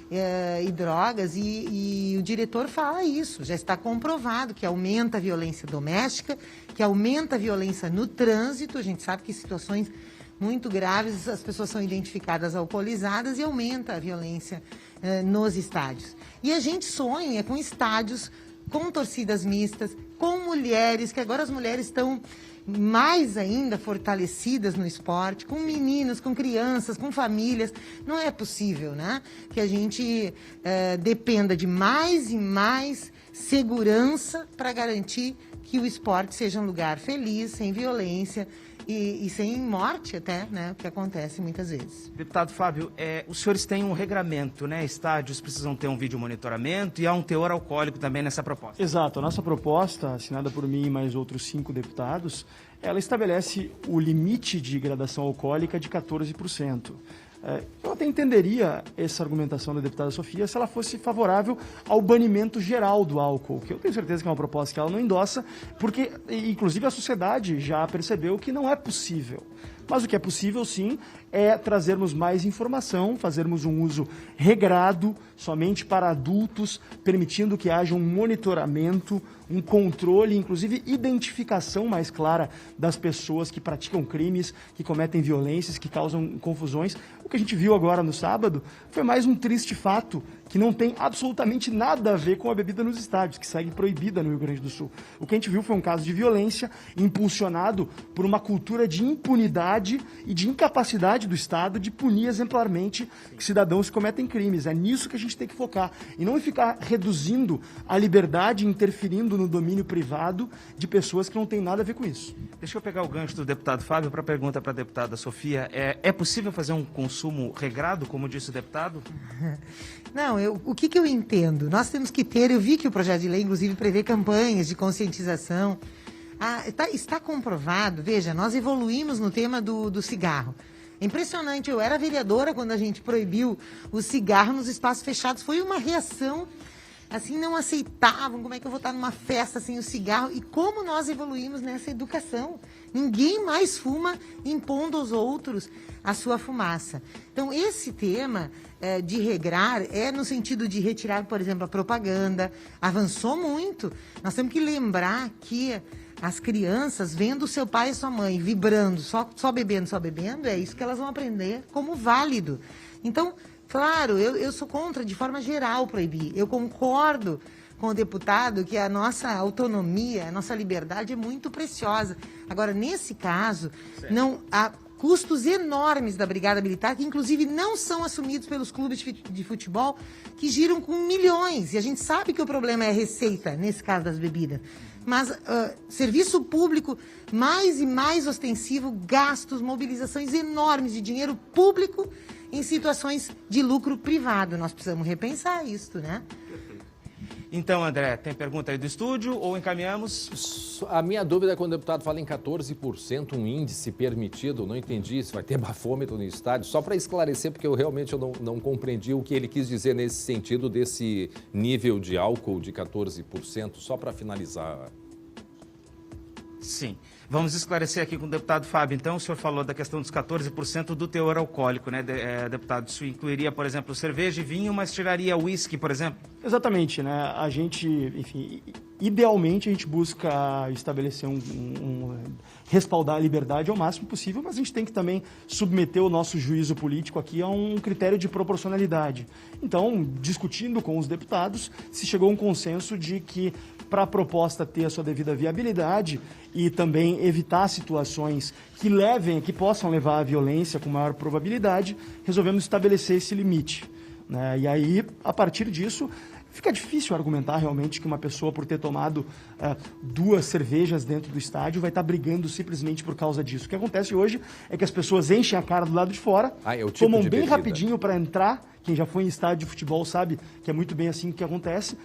e drogas e o diretor fala isso, já está comprovado que aumenta a violência doméstica, que aumenta a violência no trânsito. A gente sabe que em situações muito graves as pessoas são identificadas alcoolizadas e aumenta a violência nos estádios. E a gente sonha com estádios com torcidas mistas, com mulheres, que agora as mulheres estão mais ainda fortalecidas no esporte, com meninos, com crianças, com famílias. Não é possível, né, que a gente dependa de mais e mais segurança para garantir que o esporte seja um lugar feliz, sem violência e sem morte até, né, o que acontece muitas vezes. Deputado Fábio, os senhores têm um regramento, né? Estádios precisam ter um vídeo monitoramento e há um teor alcoólico também nessa proposta. Exato. A nossa proposta, assinada por mim e mais outros 5 deputados, ela estabelece o limite de gradação alcoólica de 14%. Eu até entenderia essa argumentação da deputada Sofia se ela fosse favorável ao banimento geral do álcool, que eu tenho certeza que é uma proposta que ela não endossa, porque, inclusive, a sociedade já percebeu que não é possível. Mas o que é possível, sim, é trazermos mais informação, fazermos um uso regrado, somente para adultos, permitindo que haja um monitoramento, um controle, inclusive identificação mais clara das pessoas que praticam crimes, que cometem violências, que causam confusões. O que a gente viu agora no sábado foi mais um triste fato que não tem absolutamente nada a ver com a bebida nos estádios, que segue proibida no Rio Grande do Sul. O que a gente viu foi um caso de violência impulsionado por uma cultura de impunidade e de incapacidade do Estado de punir exemplarmente cidadãos que cometem crimes. É nisso que a gente tem que focar e não ficar reduzindo a liberdade e interferindo no domínio privado de pessoas que não têm nada a ver com isso. Deixa eu pegar o gancho do deputado Fábio para a pergunta para a deputada Sofia. É possível fazer um consumo regrado, como disse o deputado? Não, o que eu entendo? Nós temos que ter, eu vi que o projeto de lei, inclusive, prevê campanhas de conscientização. Está comprovado, veja, nós evoluímos no tema do cigarro. É impressionante, eu era vereadora quando a gente proibiu o cigarro nos espaços fechados. Foi uma reação, assim, não aceitavam. Como é que eu vou estar numa festa sem o cigarro? E como nós evoluímos nessa educação. Ninguém mais fuma impondo aos outros a sua fumaça. Então, esse tema de regrar é no sentido de retirar, por exemplo, a propaganda. Avançou muito. Nós temos que lembrar que as crianças, vendo o seu pai e sua mãe vibrando, só bebendo, é isso que elas vão aprender como válido. Então, claro, eu sou contra, de forma geral, proibir. Eu concordo com o deputado que a nossa autonomia, a nossa liberdade é muito preciosa. Agora, nesse caso, não há custos enormes da Brigada Militar, que inclusive não são assumidos pelos clubes de futebol, que giram com milhões. E a gente sabe que o problema é a receita, nesse caso das bebidas. Mas serviço público mais e mais ostensivo, gastos, mobilizações enormes de dinheiro público em situações de lucro privado. Nós precisamos repensar isso, né? Então, André, tem pergunta aí do estúdio ou encaminhamos? A minha dúvida é quando o deputado fala em 14%, um índice permitido, não entendi se vai ter bafômetro no estádio, só para esclarecer, porque eu realmente não compreendi o que ele quis dizer nesse sentido desse nível de álcool de 14%, só para finalizar. Sim. Vamos esclarecer aqui com o deputado Fábio. Então, o senhor falou da questão dos 14% do teor alcoólico, né, deputado? Isso incluiria, por exemplo, cerveja e vinho, mas tiraria uísque, por exemplo? Exatamente, né? A gente, enfim, idealmente a gente busca estabelecer respaldar a liberdade ao máximo possível, mas a gente tem que também submeter o nosso juízo político aqui a um critério de proporcionalidade. Então, discutindo com os deputados, se chegou a um consenso de que para a proposta ter a sua devida viabilidade e também evitar situações que possam levar à violência com maior probabilidade, resolvemos estabelecer esse limite, né? E aí, a partir disso, fica difícil argumentar realmente que uma pessoa, por ter tomado 2 cervejas dentro do estádio, vai estar brigando simplesmente por causa disso. O que acontece hoje é que as pessoas enchem a cara do lado de fora, tomam bem rapidinho para entrar. Quem já foi em estádio de futebol sabe que é muito bem assim que acontece.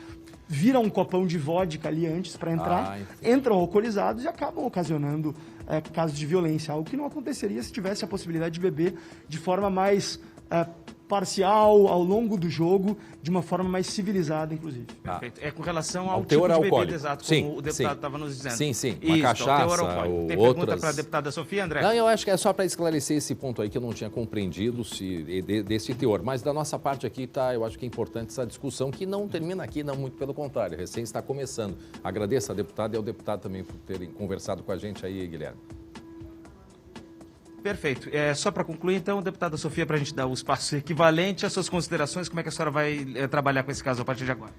Viram um copão de vodka ali antes para entrar, entram alcoolizados e acabam ocasionando casos de violência, algo que não aconteceria se tivesse a possibilidade de beber de forma mais parcial, ao longo do jogo, de uma forma mais civilizada, inclusive. Perfeito. É com relação ao teor tipo de bebida, alcoólico. exato, Sim, como o deputado estava nos dizendo. Sim. Uma cachaça ou Tem outras... pergunta para a deputada Sofia, André? Não, eu acho que é só para esclarecer esse ponto aí que eu não tinha compreendido desse teor. Mas da nossa parte aqui, eu acho que é importante essa discussão, que não termina aqui, não, muito pelo contrário, recém está começando. Agradeço a deputada e ao deputado também por terem conversado com a gente aí, Guilherme. Perfeito. Só para concluir, então, deputada Sofia, para a gente dar o espaço equivalente às suas considerações, como é que a senhora vai trabalhar com esse caso a partir de agora?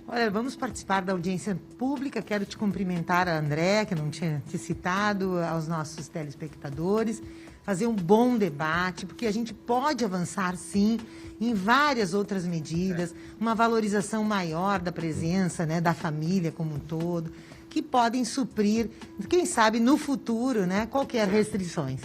Olha, vamos participar da audiência pública. Quero te cumprimentar, André, que eu não tinha te citado, aos nossos telespectadores, fazer um bom debate, porque a gente pode avançar, sim, em várias outras medidas, uma valorização maior da presença, né, da família como um todo, que podem suprir, quem sabe, no futuro, né, qualquer restrições.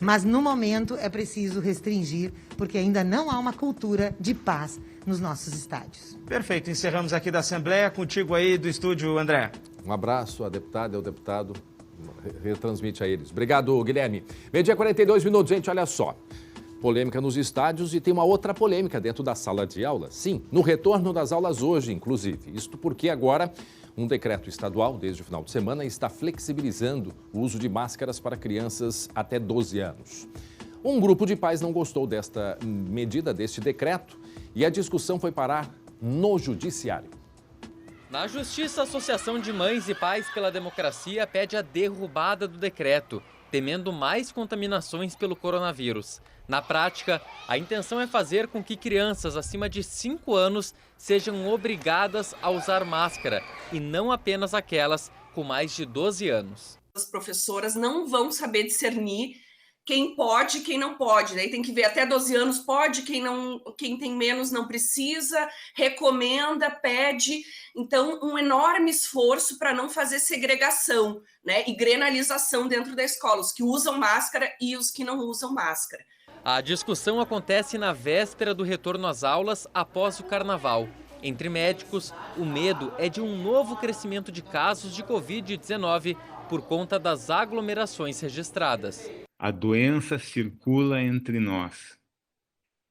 Mas, no momento, é preciso restringir, porque ainda não há uma cultura de paz nos nossos estádios. Perfeito. Encerramos aqui da Assembleia. Contigo aí do estúdio, André. Um abraço à deputada e ao deputado. Retransmite a eles. Obrigado, Guilherme. Meio-dia, 42 minutos, gente. Olha só. Polêmica nos estádios e tem uma outra polêmica dentro da sala de aula. Sim, no retorno das aulas hoje, inclusive. Isto porque agora um decreto estadual, desde o final de semana, está flexibilizando o uso de máscaras para crianças até 12 anos. Um grupo de pais não gostou desta medida, deste decreto, e a discussão foi parar no judiciário. Na Justiça, a Associação de Mães e Pais pela Democracia pede a derrubada do decreto, temendo mais contaminações pelo coronavírus. Na prática, a intenção é fazer com que crianças acima de 5 anos sejam obrigadas a usar máscara e não apenas aquelas com mais de 12 anos. As professoras não vão saber discernir quem pode e quem não pode. Daí tem que ver, até 12 anos pode, quem tem menos não precisa, recomenda, pede. Então, um enorme esforço para não fazer segregação, né, e grenalização dentro da escola, os que usam máscara e os que não usam máscara. A discussão acontece na véspera do retorno às aulas após o carnaval. Entre médicos, o medo é de um novo crescimento de casos de Covid-19 por conta das aglomerações registradas. A doença circula entre nós.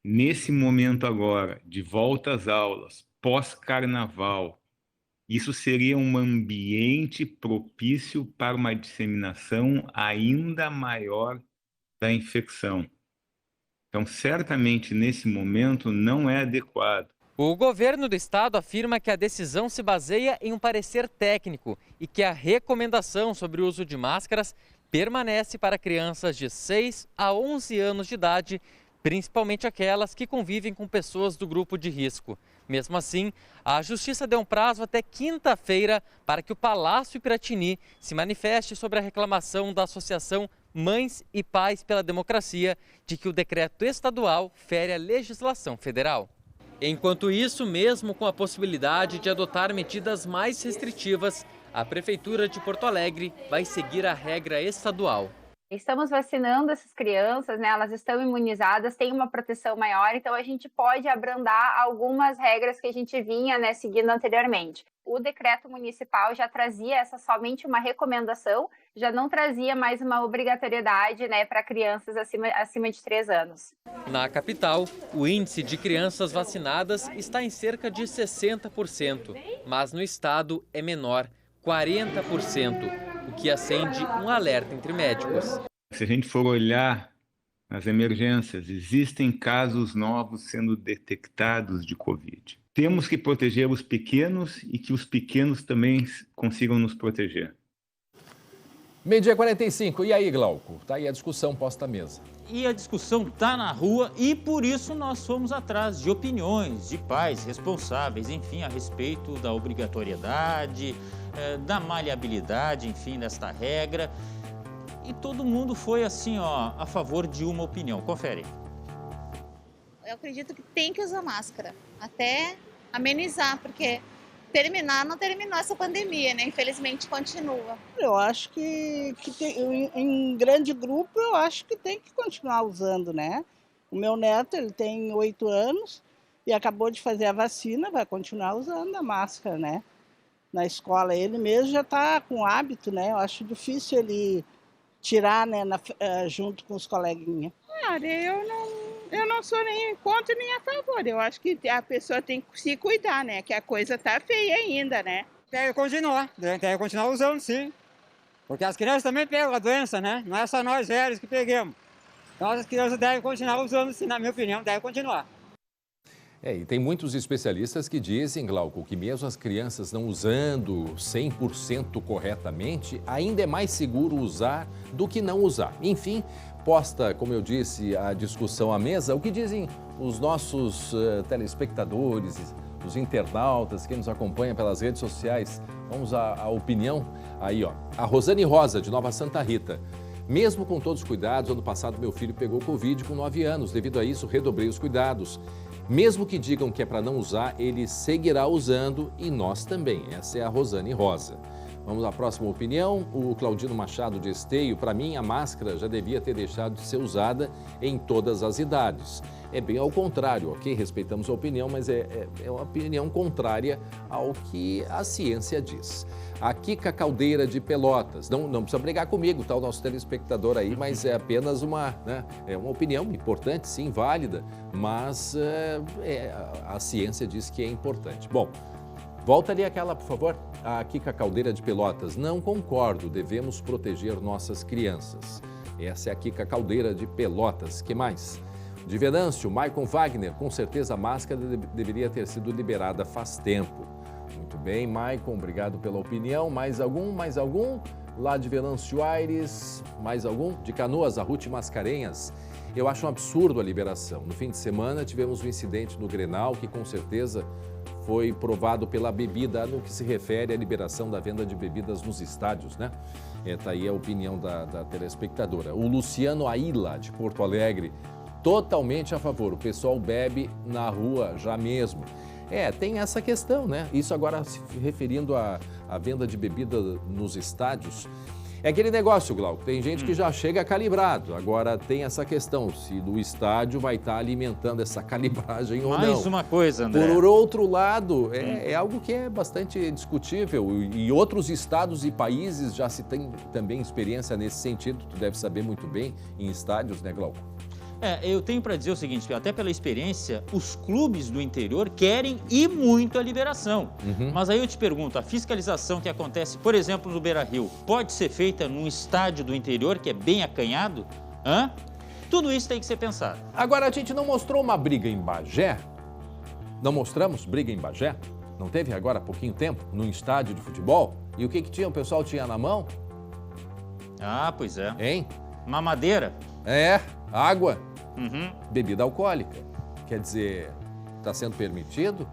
Nesse momento agora, de volta às aulas, pós-carnaval, isso seria um ambiente propício para uma disseminação ainda maior da infecção. Então, certamente, nesse momento, não é adequado. O governo do estado afirma que a decisão se baseia em um parecer técnico e que a recomendação sobre o uso de máscaras permanece para crianças de 6 a 11 anos de idade, principalmente aquelas que convivem com pessoas do grupo de risco. Mesmo assim, a Justiça deu um prazo até quinta-feira para que o Palácio Piratini se manifeste sobre a reclamação da Associação Mães e Pais pela Democracia de que o decreto estadual fere a legislação federal. Enquanto isso, mesmo com a possibilidade de adotar medidas mais restritivas, a Prefeitura de Porto Alegre vai seguir a regra estadual. Estamos vacinando essas crianças, né? Elas estão imunizadas, têm uma proteção maior, então a gente pode abrandar algumas regras que a gente vinha, né, seguindo anteriormente. O decreto municipal já trazia somente uma recomendação, já não trazia mais uma obrigatoriedade, né, para crianças acima de 3 anos. Na capital, o índice de crianças vacinadas está em cerca de 60%, mas no estado é menor, 40%. O que acende um alerta entre médicos. Se a gente for olhar nas emergências, existem casos novos sendo detectados de Covid. Temos que proteger os pequenos e que os pequenos também consigam nos proteger. Meio-dia 45. E aí, Glauco? Tá aí a discussão posta à mesa. E a discussão está na rua e por isso nós fomos atrás de opiniões de pais responsáveis, enfim, a respeito da obrigatoriedade, da maleabilidade, enfim, desta regra. E todo mundo foi assim, ó, a favor de uma opinião. Confere. Eu acredito que tem que usar máscara, até amenizar, porque não terminou essa pandemia, né? Infelizmente continua. Eu acho que tem, em grande grupo, eu acho que tem que continuar usando, né? O meu neto, ele tem 8 anos e acabou de fazer a vacina, vai continuar usando a máscara, né? Na escola, ele mesmo já está com hábito, né? Eu acho difícil ele tirar, né, junto com os coleguinhas. Eu não sou nem contra nem a favor. Eu acho que a pessoa tem que se cuidar, né? Que a coisa tá feia ainda, né? Deve continuar usando, sim. Porque as crianças também pegam a doença, né? Não é só nós velhos que pegamos. Então as crianças devem continuar usando, sim, na minha opinião, devem continuar. E tem muitos especialistas que dizem, Glauco, que mesmo as crianças não usando 100% corretamente, ainda é mais seguro usar do que não usar. Enfim, posta, como eu disse, a discussão à mesa, o que dizem os nossos telespectadores, os internautas, quem nos acompanha pelas redes sociais. Vamos à opinião aí, ó. A Rosane Rosa, de Nova Santa Rita. Mesmo com todos os cuidados, ano passado meu filho pegou Covid com 9 anos. Devido a isso, redobrei os cuidados. Mesmo que digam que é para não usar, ele seguirá usando e nós também. Essa é a Rosane Rosa. Vamos à próxima opinião. O Claudino Machado de Esteio. Para mim, a máscara já devia ter deixado de ser usada em todas as idades. É bem ao contrário, ok? Respeitamos a opinião, mas é uma opinião contrária ao que a ciência diz. A Kika Caldeira de Pelotas. Não precisa brigar comigo, tá? O nosso telespectador aí, mas é apenas uma opinião importante, sim, válida, mas a ciência diz que é importante. Bom, volta ali aquela, por favor. A Kika Caldeira de Pelotas. Não concordo, devemos proteger nossas crianças. Essa é a Kika Caldeira de Pelotas. Que mais? De Venâncio, Maicon Wagner. Com certeza a máscara deveria ter sido liberada faz tempo. Muito bem, Maicon, obrigado pela opinião. Mais algum? Lá de Venâncio Aires, mais algum? De Canoas, a Ruth Mascarenhas. Eu acho um absurdo a liberação. No fim de semana tivemos um incidente no Grenal que com certeza foi provado pela bebida no que se refere à liberação da venda de bebidas nos estádios, né? Tá aí a opinião da telespectadora. O Luciano Aila, de Porto Alegre, totalmente a favor. O pessoal bebe na rua já mesmo. Tem essa questão, né? Isso agora se referindo à venda de bebida nos estádios. É aquele negócio, Glauco, tem gente que já chega calibrado. Agora tem essa questão, se no estádio vai estar alimentando essa calibragem ou não. Mais uma coisa, André. Por outro lado, é algo que é bastante discutível. E outros estados e países já se tem também experiência nesse sentido. Tu deve saber muito bem em estádios, né, Glauco? Eu tenho para dizer o seguinte, até pela experiência, os clubes do interior querem e muito a liberação. Mas aí eu te pergunto, a fiscalização que acontece, por exemplo, no Beira-Rio, pode ser feita num estádio do interior que é bem acanhado? Tudo isso tem que ser pensado. Agora, a gente não mostrou uma briga em Bagé? Não mostramos briga em Bagé? Não teve agora há pouquinho tempo, num estádio de futebol? E o que tinha? O pessoal tinha na mão? Ah, pois é. Hein? Mamadeira. Água, bebida alcoólica. Quer dizer, está sendo permitido?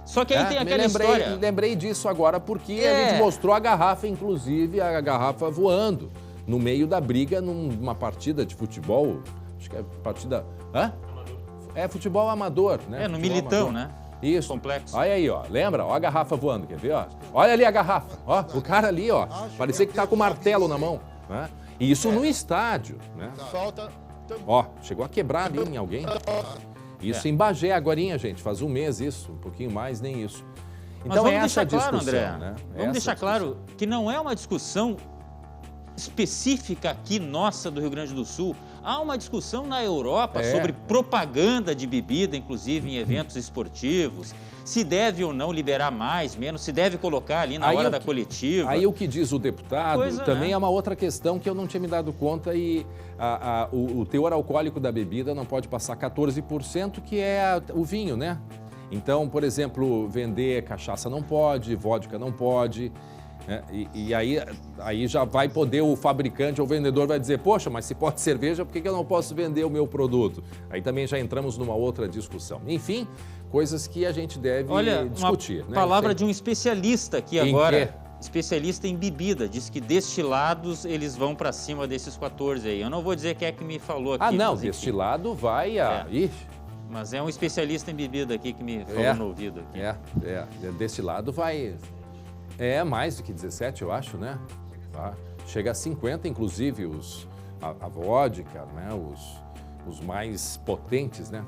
Só que aí tem aquela história. Lembrei disso agora porque a gente mostrou a garrafa, inclusive a garrafa voando no meio da briga numa partida de futebol. Acho que é partida... futebol amador, né? No futebol Militão, amador. né? Isso. Complexo. Olha aí, ó. Lembra? Ó a garrafa voando, quer ver? Ó? Olha ali a garrafa. Ó, o cara ali, ó. Parecia que tá com o martelo na mão, né? E isso no estádio, né? Ó, chegou a quebrar ali em alguém. Isso em Bagé agorinha, gente. Faz um mês isso, um pouquinho mais, nem isso. Então vamos deixar claro, discussão, André, né? Vamos deixar claro que não é uma discussão específica aqui nossa do Rio Grande do Sul. Há uma discussão na Europa sobre propaganda de bebida, inclusive em eventos esportivos. Se deve ou não liberar mais, menos, se deve colocar ali na hora da coletiva. Aí o que diz o deputado também é uma outra questão que eu não tinha me dado conta e o teor alcoólico da bebida não pode passar 14%, que é o vinho, né? Então, por exemplo, vender cachaça não pode, vodka não pode. E aí já vai poder o fabricante ou o vendedor vai dizer, poxa, mas se pode cerveja, por que eu não posso vender o meu produto? Aí também já entramos numa outra discussão. Enfim, coisas que a gente deve discutir. Uma palavra de um especialista aqui agora, especialista em bebida, diz que destilados eles vão para cima desses 14 aí. Eu não vou dizer quem é que me falou aqui. Destilado vai a... Mas é um especialista em bebida aqui que me falou no ouvido. Aqui. Desse lado vai... mais do que 17, eu acho, né? Tá? Chega a 50, inclusive, a vodka, né? Os mais potentes, né?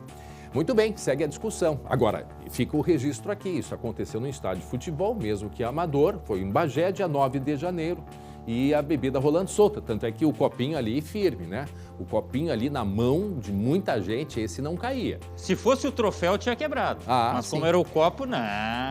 Muito bem, segue a discussão. Agora, fica o registro aqui, isso aconteceu no estádio de futebol, mesmo que amador, foi em Bagé, dia 9 de janeiro, e a bebida rolando solta, tanto é que o copinho ali firme, né? O copinho ali na mão de muita gente, esse não caía. Se fosse o troféu, tinha quebrado. Mas como era o copo, não.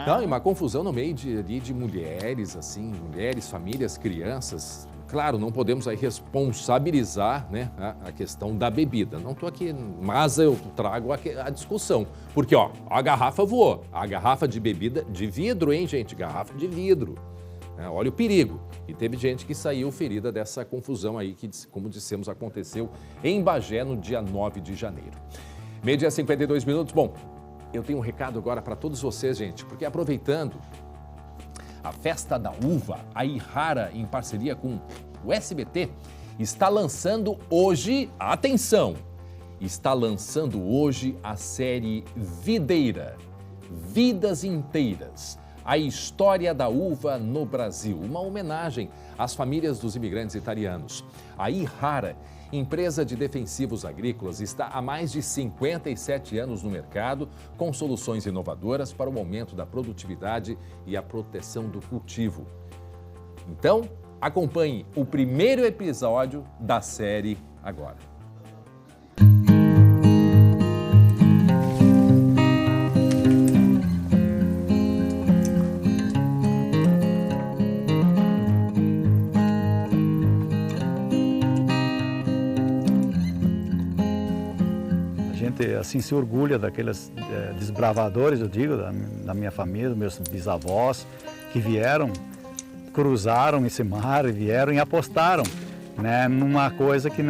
Não, e uma confusão no meio de mulheres, assim, mulheres, famílias, crianças. Claro, não podemos aí responsabilizar, né, a questão da bebida. Não estou aqui, mas eu trago a discussão. Porque, ó, a garrafa voou. A garrafa de bebida de vidro, hein, gente? Garrafa de vidro. Olha o perigo. E teve gente que saiu ferida dessa confusão aí, que, como dissemos, aconteceu em Bagé no dia 9 de janeiro. Meio-dia 52 minutos. Bom, eu tenho um recado agora para todos vocês, gente, porque aproveitando a Festa da Uva, a Ihara, em parceria com o SBT, está lançando hoje, atenção, está lançando hoje a série Videira, Vidas Inteiras, a história da uva no Brasil, uma homenagem às famílias dos imigrantes italianos. A Ihara, empresa de defensivos agrícolas, está há mais de 57 anos no mercado, com soluções inovadoras para o aumento da produtividade e a proteção do cultivo. Então, acompanhe o primeiro episódio da série agora. Assim, se orgulha daqueles desbravadores, eu digo, da minha família, dos meus bisavós, que vieram, cruzaram esse mar, vieram e apostaram, né, numa coisa que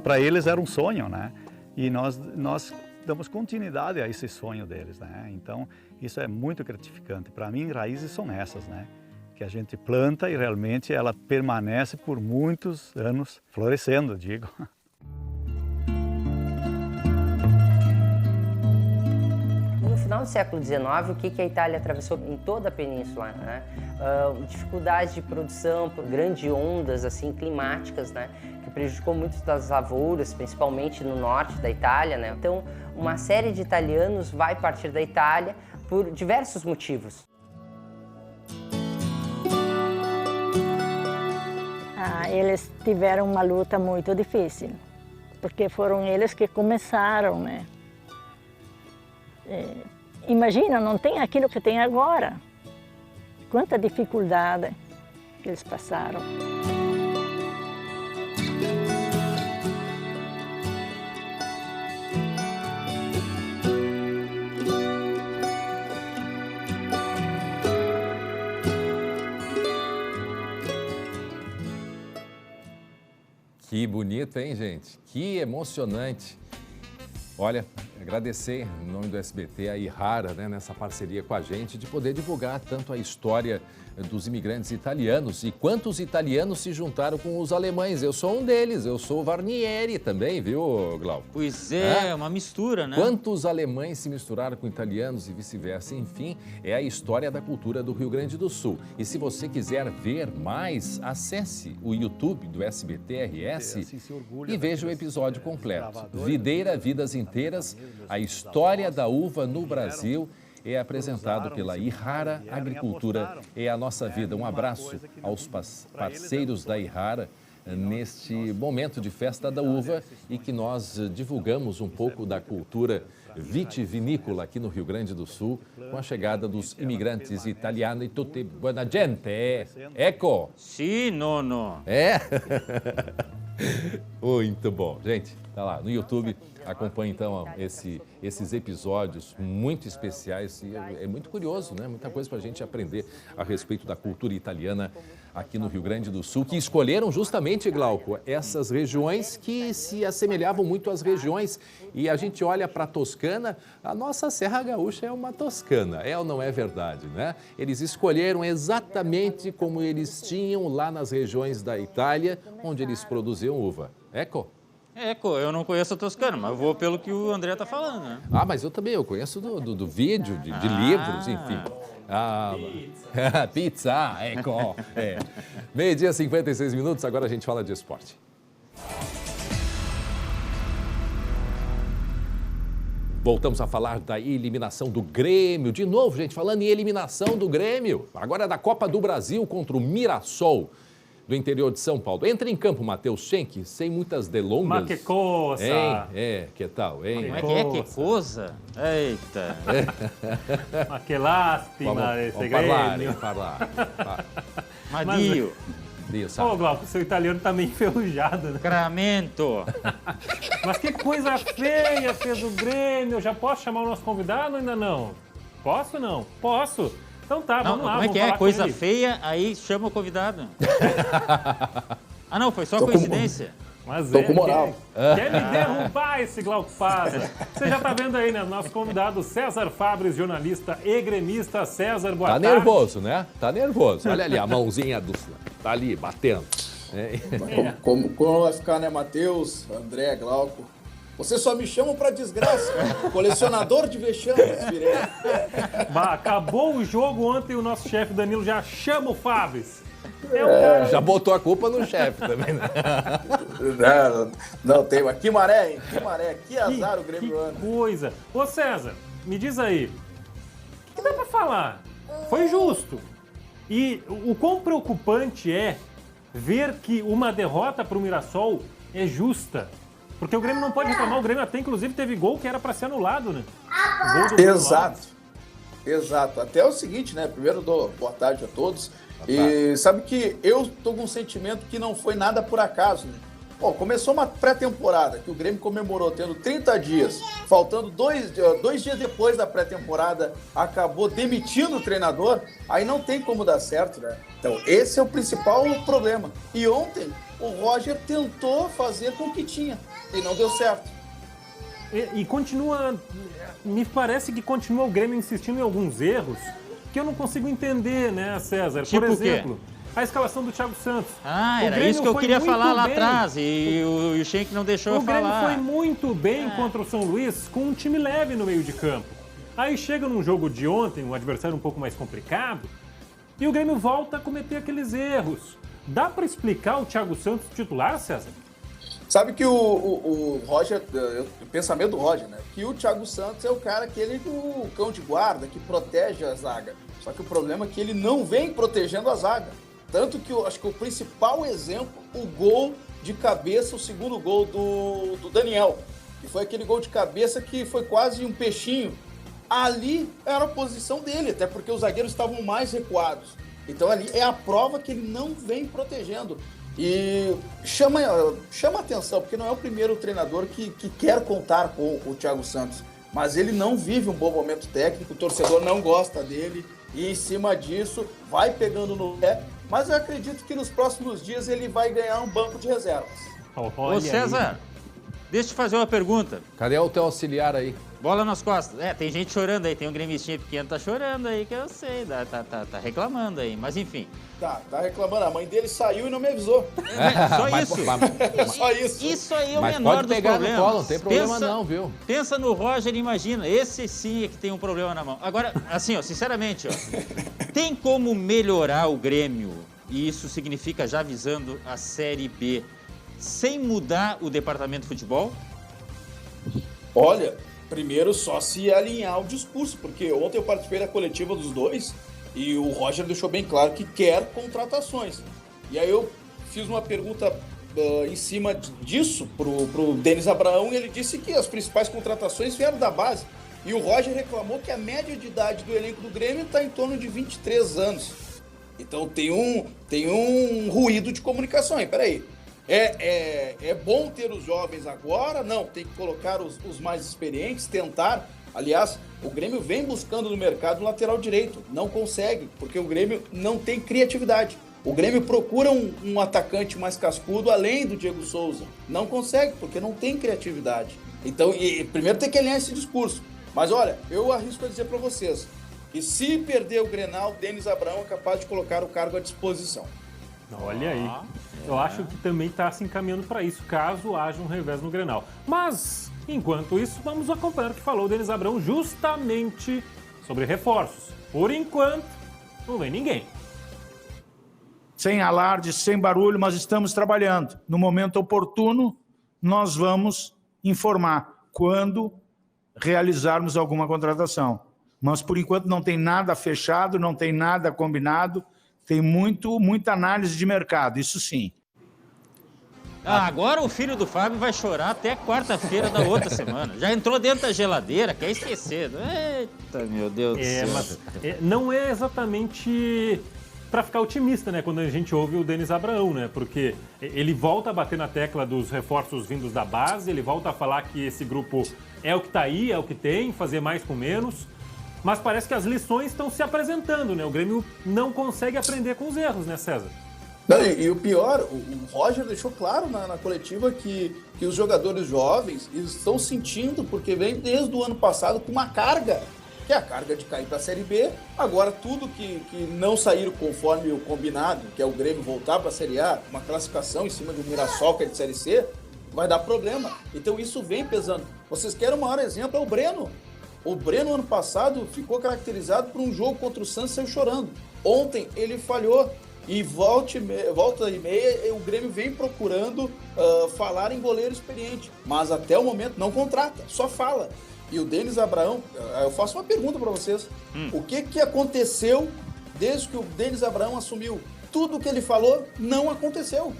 para eles era um sonho, né? E nós damos continuidade a esse sonho deles, né? Então, isso é muito gratificante. Para mim, raízes são essas, né? Que a gente planta e realmente ela permanece por muitos anos florescendo, digo. No final do século XIX, o que a Itália atravessou em toda a península, né? Dificuldades de produção, grandes ondas assim, climáticas, né? Que prejudicou muitas das lavouras, principalmente no norte da Itália, né? Então, uma série de italianos vai partir da Itália por diversos motivos. Eles tiveram uma luta muito difícil, porque foram eles que começaram, né? Imagina, não tem aquilo que tem agora. Quanta dificuldade que eles passaram. Que bonito, hein, gente? Que emocionante. Olha, agradecer em nome do SBT a Ihara, né, nessa parceria com a gente, de poder divulgar tanto a história dos imigrantes italianos e quantos italianos se juntaram com os alemães. Eu sou um deles, eu sou o Varnieri também, viu, Glauco? Pois é, uma mistura, né? Quantos alemães se misturaram com italianos e vice-versa. Enfim, é a história da cultura do Rio Grande do Sul. E se você quiser ver mais, acesse o YouTube do SBT RS e veja o episódio completo. Videira, Vidas Inteiras, a história da uva no Brasil. É apresentado pela Ihara Agricultura, é a nossa vida. Um abraço aos parceiros da Ihara neste momento de festa da uva e que nós divulgamos um pouco da cultura vitivinícola aqui no Rio Grande do Sul com a chegada dos imigrantes italianos. E tutti buona gente, ecco! Sì, nonno! É? Muito bom. Gente, tá lá no YouTube, acompanhe então esses episódios muito especiais e é muito curioso, né? Muita coisa para a gente aprender a respeito da cultura italiana aqui no Rio Grande do Sul, que escolheram justamente, Glauco, essas regiões que se assemelhavam muito às regiões. E a gente olha para a Toscana, a nossa Serra Gaúcha é uma Toscana, é ou não é verdade, né? Eles escolheram exatamente como eles tinham lá nas regiões da Itália, onde eles produziam uva. Ecco. Eu não conheço o Toscano, mas vou pelo que o André tá falando, né? Ah, mas eu também, eu conheço do vídeo, de livros, enfim. Pizza, ecco. Meio-dia, 56 minutos, agora a gente fala de esporte. Voltamos a falar da eliminação do Grêmio. De novo, gente, falando em eliminação do Grêmio. Agora é da Copa do Brasil contra o Mirassol, do interior de São Paulo. Entra em campo, Matheus Schenck, sem muitas delongas. Mas que coisa! Que tal, hein? Como é que é? Que coisa? Eita! Mas que lástima esse Grêmio. Falar. Madio. Ô, Glauco, seu italiano tá meio enferrujado, né? Sacramento! Mas que coisa feia fez o Grêmio. Já posso chamar o nosso convidado ou ainda não? Posso ou não? Posso. Então tá, vamos lá. Como é que é? Coisa feia, aí chama o convidado. Ah, não, foi só coincidência. Mas tô com moral. Quer me derrubar esse Glauco Paza. Você já tá vendo aí, né? Nosso convidado César Fabres, jornalista e gremista. César, boa tarde. Tá nervoso, né? Tá nervoso. Olha ali, a mãozinha tá ali, batendo. Como vai ficar, né, Matheus, André, Glauco? Vocês só me chamam pra desgraça. Colecionador de vexames, virei. Acabou o jogo ontem, o nosso chefe Danilo já chama o Fabres. Já botou a culpa no chefe também, né? Não, tem. Que maré, hein? Que maré. Que azar o Grêmio ano. Que coisa. Ô, César, me diz aí. O que dá pra falar? Foi justo. E o quão preocupante é ver que uma derrota pro Mirassol é justa. Porque o Grêmio não pode reclamar. O Grêmio até, inclusive, teve gol que era pra ser anulado, né? Exato. Até o seguinte, né? Primeiro, boa tarde a todos. E sabe que eu tô com um sentimento que não foi nada por acaso, né? Pô, começou uma pré-temporada que o Grêmio comemorou tendo 30 dias, faltando dois dias depois da pré-temporada, acabou demitindo o treinador, aí não tem como dar certo, né? Então, esse é o principal problema. E ontem, o Roger tentou fazer com o que tinha e não deu certo. E continua, me parece que continua o Grêmio insistindo em alguns erros que eu não consigo entender, né, César? Tipo, por exemplo, a escalação do Thiago Santos. Era isso que eu queria falar lá atrás e o Schenck não deixou eu falar. O Grêmio foi muito bem contra o São Luís com um time leve no meio de campo. Aí chega num jogo de ontem, um adversário um pouco mais complicado, e o Grêmio volta a cometer aqueles erros. Dá para explicar o Thiago Santos titular, César? Sabe que o Roger, o pensamento do Roger, né? Que o Thiago Santos é o cara o cão de guarda, que protege a zaga. Só que o problema é que ele não vem protegendo a zaga. Tanto que eu acho que o principal exemplo, o gol de cabeça, o segundo gol do Daniel. Que foi aquele gol de cabeça que foi quase um peixinho. Ali era a posição dele, até porque os zagueiros estavam mais recuados. Então ali é a prova que ele não vem protegendo. E chama atenção, porque não é o primeiro treinador que quer contar com o Thiago Santos. Mas ele não vive um bom momento técnico, o torcedor não gosta dele. E em cima disso, vai pegando no pé. Mas eu acredito que nos próximos dias ele vai ganhar um banco de reservas. Ô César, deixa eu te fazer uma pergunta. Cadê o teu auxiliar aí? Bola nas costas. Tem gente chorando aí, tem um gremistinha pequeno, tá chorando aí, que eu sei, tá reclamando aí, mas enfim. Tá reclamando, a mãe dele saiu e não me avisou. Só isso? Só isso. Isso aí é o mas menor dos problemas. Mas pode pegar no colo, não tem problema não, viu? Pensa no Roger e imagina, esse sim é que tem um problema na mão. Agora, assim, sinceramente, tem como melhorar o Grêmio, e isso significa já visando a Série B, sem mudar o departamento de futebol? Olha, primeiro só se alinhar o discurso, porque ontem eu participei da coletiva dos dois e o Roger deixou bem claro que quer contratações. E aí eu fiz uma pergunta em cima disso pro Denis Abraão e ele disse que as principais contratações vieram da base. E o Roger reclamou que a média de idade do elenco do Grêmio está em torno de 23 anos. Então tem um ruído de comunicação aí, peraí. É bom ter os jovens agora? Não, tem que colocar os mais experientes, tentar. Aliás, o Grêmio vem buscando no mercado um lateral direito, não consegue, porque o Grêmio não tem criatividade. O Grêmio procura um atacante mais cascudo, além do Diego Souza. Não consegue, porque não tem criatividade. Então, primeiro tem que alinhar esse discurso. Mas olha, eu arrisco a dizer para vocês que se perder o Grenal, Denis Abraão é capaz de colocar o cargo à disposição. Olha aí. Eu acho que também está se encaminhando para isso, caso haja um revés no Grenal. Mas, enquanto isso, vamos acompanhar o que falou o Denis Abrão justamente sobre reforços. Por enquanto, não vem ninguém. Sem alarde, sem barulho, mas estamos trabalhando. No momento oportuno, nós vamos informar quando realizarmos alguma contratação. Mas, por enquanto, não tem nada fechado, não tem nada combinado, tem muita análise de mercado, isso sim. Agora o filho do Fábio vai chorar até quarta-feira da outra semana. Já entrou dentro da geladeira, quer esquecer. Eita, meu Deus do céu. Mas não é exatamente para ficar otimista, né, quando a gente ouve o Denis Abrão, né, porque ele volta a bater na tecla dos reforços vindos da base, ele volta a falar que esse grupo é o que está aí, é o que tem, fazer mais com menos, mas parece que as lições estão se apresentando, né, o Grêmio não consegue aprender com os erros, né, César? Não, e o pior, o Roger deixou claro na coletiva que os jogadores jovens estão sentindo, porque vem desde o ano passado com uma carga, que é a carga de cair para a Série B. Agora, tudo que não saíram conforme o combinado, que é o Grêmio voltar para a Série A, uma classificação em cima do Mirassol, que é de Série C, vai dar problema. Então, isso vem pesando. Vocês querem o maior exemplo? É o Breno. O Breno, ano passado, ficou caracterizado por um jogo contra o Santos e saiu chorando. Ontem, ele falhou. E volta e meia, o Grêmio vem procurando falar em goleiro experiente. Mas até o momento não contrata, só fala. E o Denis Abrão, eu faço uma pergunta para vocês. O que aconteceu desde que o Denis Abrão assumiu? Tudo que ele falou não aconteceu.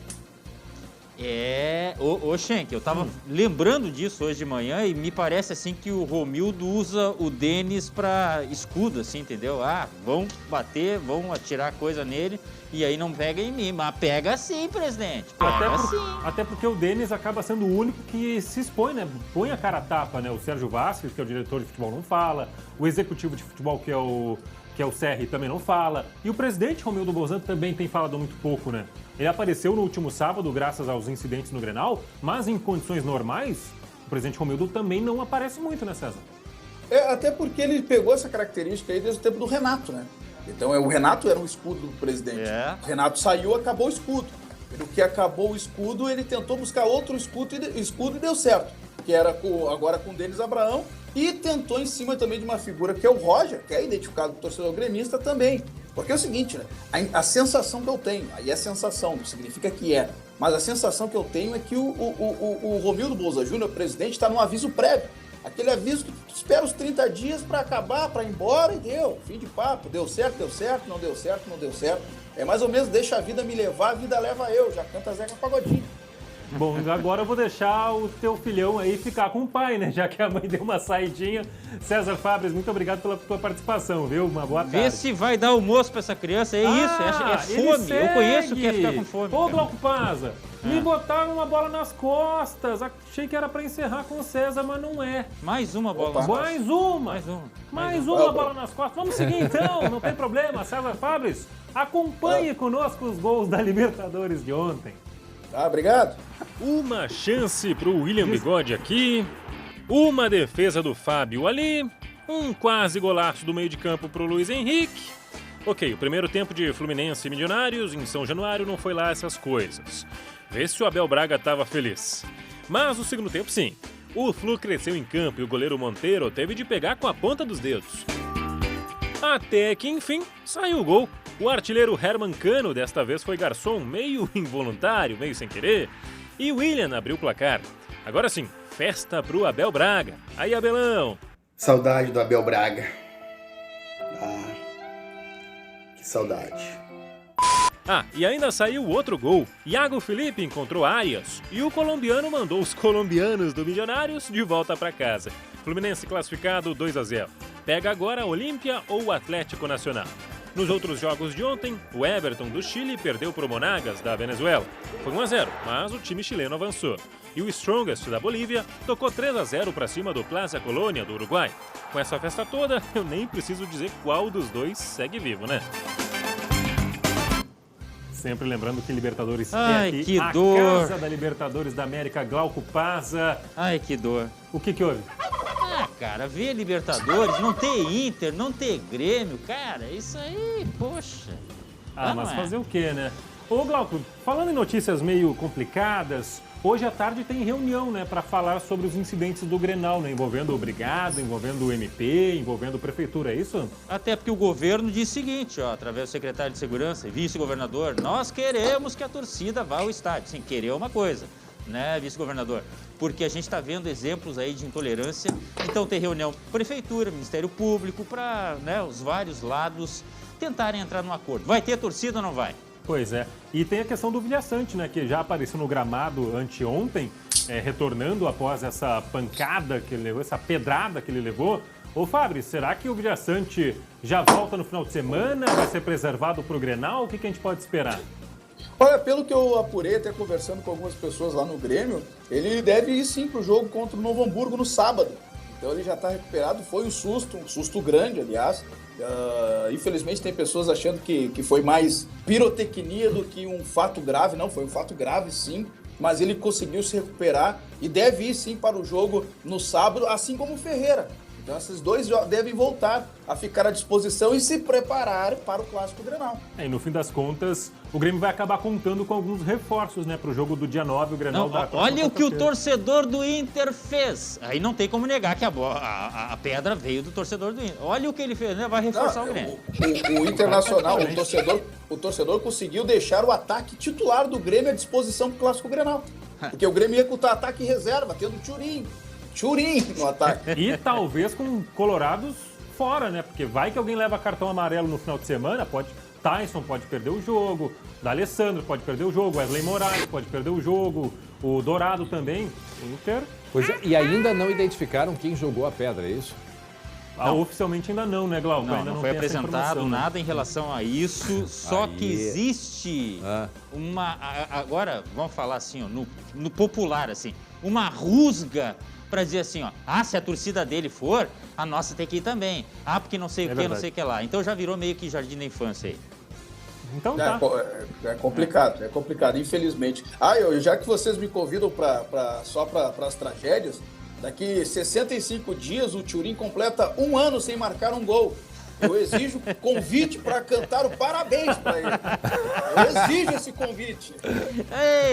Ô Schenck, eu tava lembrando disso hoje de manhã e me parece assim que o Romildo usa o Denis pra escudo, assim, entendeu? Vão bater, vão atirar coisa nele e aí não pega em mim, mas pega sim, presidente, pega sim. Até porque o Denis acaba sendo o único que se expõe, né? Põe a cara a tapa, né? O Sérgio Vasquez, que é o diretor de futebol, não fala. O executivo de futebol, que é o CR, também não fala. E o presidente, Romildo Bolzan, também tem falado muito pouco, né? Ele apareceu no último sábado, graças aos incidentes no Grenal, mas em condições normais, o presidente Romildo também não aparece muito, né, César? Até porque ele pegou essa característica aí desde o tempo do Renato, né? Então, o Renato era um escudo do presidente. O Renato saiu, acabou o escudo. No que acabou o escudo, ele tentou buscar outro escudo e deu certo. Que era agora com o Denis Abrão, e tentou em cima também de uma figura que é o Roger, que é identificado com o torcedor gremista também. Porque é o seguinte, né? A sensação que eu tenho, aí é sensação, não significa que é, mas a sensação que eu tenho é que o Romildo Bolzan Júnior, presidente, está num aviso prévio. Aquele aviso que tu espera os 30 dias para acabar, para ir embora e deu. Fim de papo, deu certo, não deu certo, não deu certo. É mais ou menos, deixa a vida me levar, a vida leva eu, já canta Zeca Pagodinho. Bom, agora eu vou deixar o teu filhão aí ficar com o pai, né? Já que a mãe deu uma saidinha. César Fabres, muito obrigado pela tua participação, viu? Uma boa tarde. Vê se vai dar almoço pra essa criança, é fome. Eu conheço que é ficar com fome. Ô, Glauco Paza, me botaram uma bola nas costas. Achei que era pra encerrar com o César, mas não é. Mais uma bola nas costas. Mais uma bola nas costas. Vamos seguir então, não tem problema. César Fabres, acompanhe conosco os gols da Libertadores de ontem. Obrigado. Uma chance pro William Bigode aqui, uma defesa do Fábio ali, um quase golaço do meio de campo pro Luiz Henrique. Ok, o primeiro tempo de Fluminense e Milionários em São Januário não foi lá essas coisas. Vê se o Abel Braga tava feliz. Mas o segundo tempo sim, o Flu cresceu em campo e o goleiro Monteiro teve de pegar com a ponta dos dedos. Até que enfim, saiu o gol. O artilheiro Herman Cano desta vez foi garçom, meio involuntário, meio sem querer. E o William abriu o placar. Agora sim, festa pro Abel Braga. Aí, Abelão. Saudade do Abel Braga. Que saudade. E ainda saiu outro gol. Iago Felipe encontrou Arias e o colombiano mandou os colombianos do Milionários de volta para casa. Fluminense classificado 2-0. Pega agora a Olímpia ou o Atlético Nacional. Nos outros jogos de ontem, o Everton do Chile perdeu para o Monagas da Venezuela. Foi 1-0, mas o time chileno avançou. E o Strongest da Bolívia tocou 3-0 para cima do Plaza Colônia do Uruguai. Com essa festa toda, eu nem preciso dizer qual dos dois segue vivo, né? Sempre lembrando que Libertadores é aqui que a dor. casa da Libertadores da América, Glauco Paza. Ai, que dor. O que houve? Cara, ver Libertadores, não ter Inter, não ter Grêmio, cara, isso aí, poxa. Mas fazer o quê, né? Ô, Glauco, falando em notícias meio complicadas, hoje à tarde tem reunião, né, para falar sobre os incidentes do Grenal, né, envolvendo o Brigado, envolvendo o MP, envolvendo a Prefeitura, é isso? Até porque o governo diz o seguinte, ó, através do secretário de Segurança e vice-governador, nós queremos que a torcida vá ao estádio. Sim, querer é uma coisa, né, vice-governador? Porque a gente está vendo exemplos aí de intolerância. Então tem reunião Prefeitura, Ministério Público, para, né, os vários lados tentarem entrar num acordo. Vai ter torcida ou não vai? Pois é. E tem a questão do Vilhaçante, né, que já apareceu no gramado anteontem, retornando após essa pancada que ele levou, essa pedrada que ele levou. Ô, Fabrício, será que o Vilhaçante já volta no final de semana? Vai ser preservado para o Grenal? O que a gente pode esperar? Olha, pelo que eu apurei, até conversando com algumas pessoas lá no Grêmio, ele deve ir sim para o jogo contra o Novo Hamburgo no sábado. Então ele já está recuperado, foi um susto grande, aliás. Infelizmente tem pessoas achando que foi mais pirotecnia do que um fato grave. Não, foi um fato grave sim, mas ele conseguiu se recuperar e deve ir sim para o jogo no sábado, assim como o Ferreira. Então esses dois já devem voltar a ficar à disposição e se preparar para o Clássico Grenal. E no fim das contas, o Grêmio vai acabar contando com alguns reforços, né, para o jogo do dia 9, o Grenal da próxima Olha o que o torcedor do Inter fez. Aí não tem como negar que a pedra veio do torcedor do Inter. Olha o que ele fez, né? Vai reforçar o Grêmio. O Internacional, o torcedor conseguiu deixar o ataque titular do Grêmio à disposição para o Clássico Grenal. Porque o Grêmio ia com o ataque reserva, tendo Churin no ataque. E talvez com colorados fora, né? Porque vai que alguém leva cartão amarelo no final de semana, Tyson pode perder o jogo, D'Alessandro pode perder o jogo, Wesley Moraes pode perder o jogo, o Dourado também, Inter. Pois é, e ainda não identificaram quem jogou a pedra, é isso? Oficialmente ainda não, né, Glauco? Não, ainda não foi apresentado nada em relação a isso, só que existe uma... Agora, vamos falar assim, ó, no popular, assim, uma rusga para dizer assim, ó, se a torcida dele for, a nossa tem que ir também. Porque não sei o que, não sei o que lá. Então já virou meio que jardim da infância aí. Então tá. É complicado, infelizmente. Já que vocês me convidam só para as tragédias, daqui 65 dias o Churin completa 1 ano sem marcar um gol. Eu exijo convite para cantar o parabéns para ele. Eu exijo esse convite.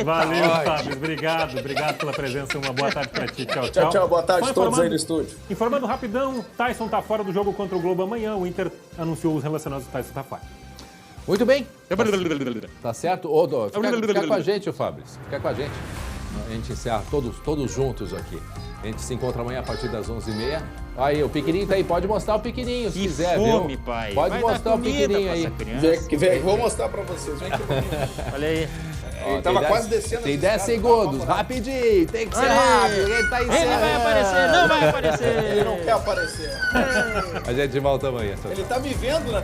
Valeu, Fábio. Obrigado pela presença. Uma boa tarde para ti. Tchau. Tchau, boa tarde a todos aí no estúdio. Informando rapidão, Tyson tá fora do jogo contra o Globo amanhã. O Inter anunciou os relacionados, o Tyson tá fora. Muito bem. Tá certo? Fica com a gente, Fabrício. Fica com a gente. A gente encerra todos juntos aqui. A gente se encontra amanhã a partir das 11h30. Aí, o pequenininho tá aí. Pode mostrar o pequenininho, se quiser, fome, viu? Pai. Pode mostrar o pequenininho aí. Vou mostrar pra vocês. Vem aqui. Olha aí. Ele tava quase descendo. Tem 10 segundos. Rapidinho. Tem que ser rápido. Ele tá encerrando. Ele vai aparecer. Não vai aparecer. Ele não quer aparecer. A gente volta amanhã. Ele tá me vendo, né?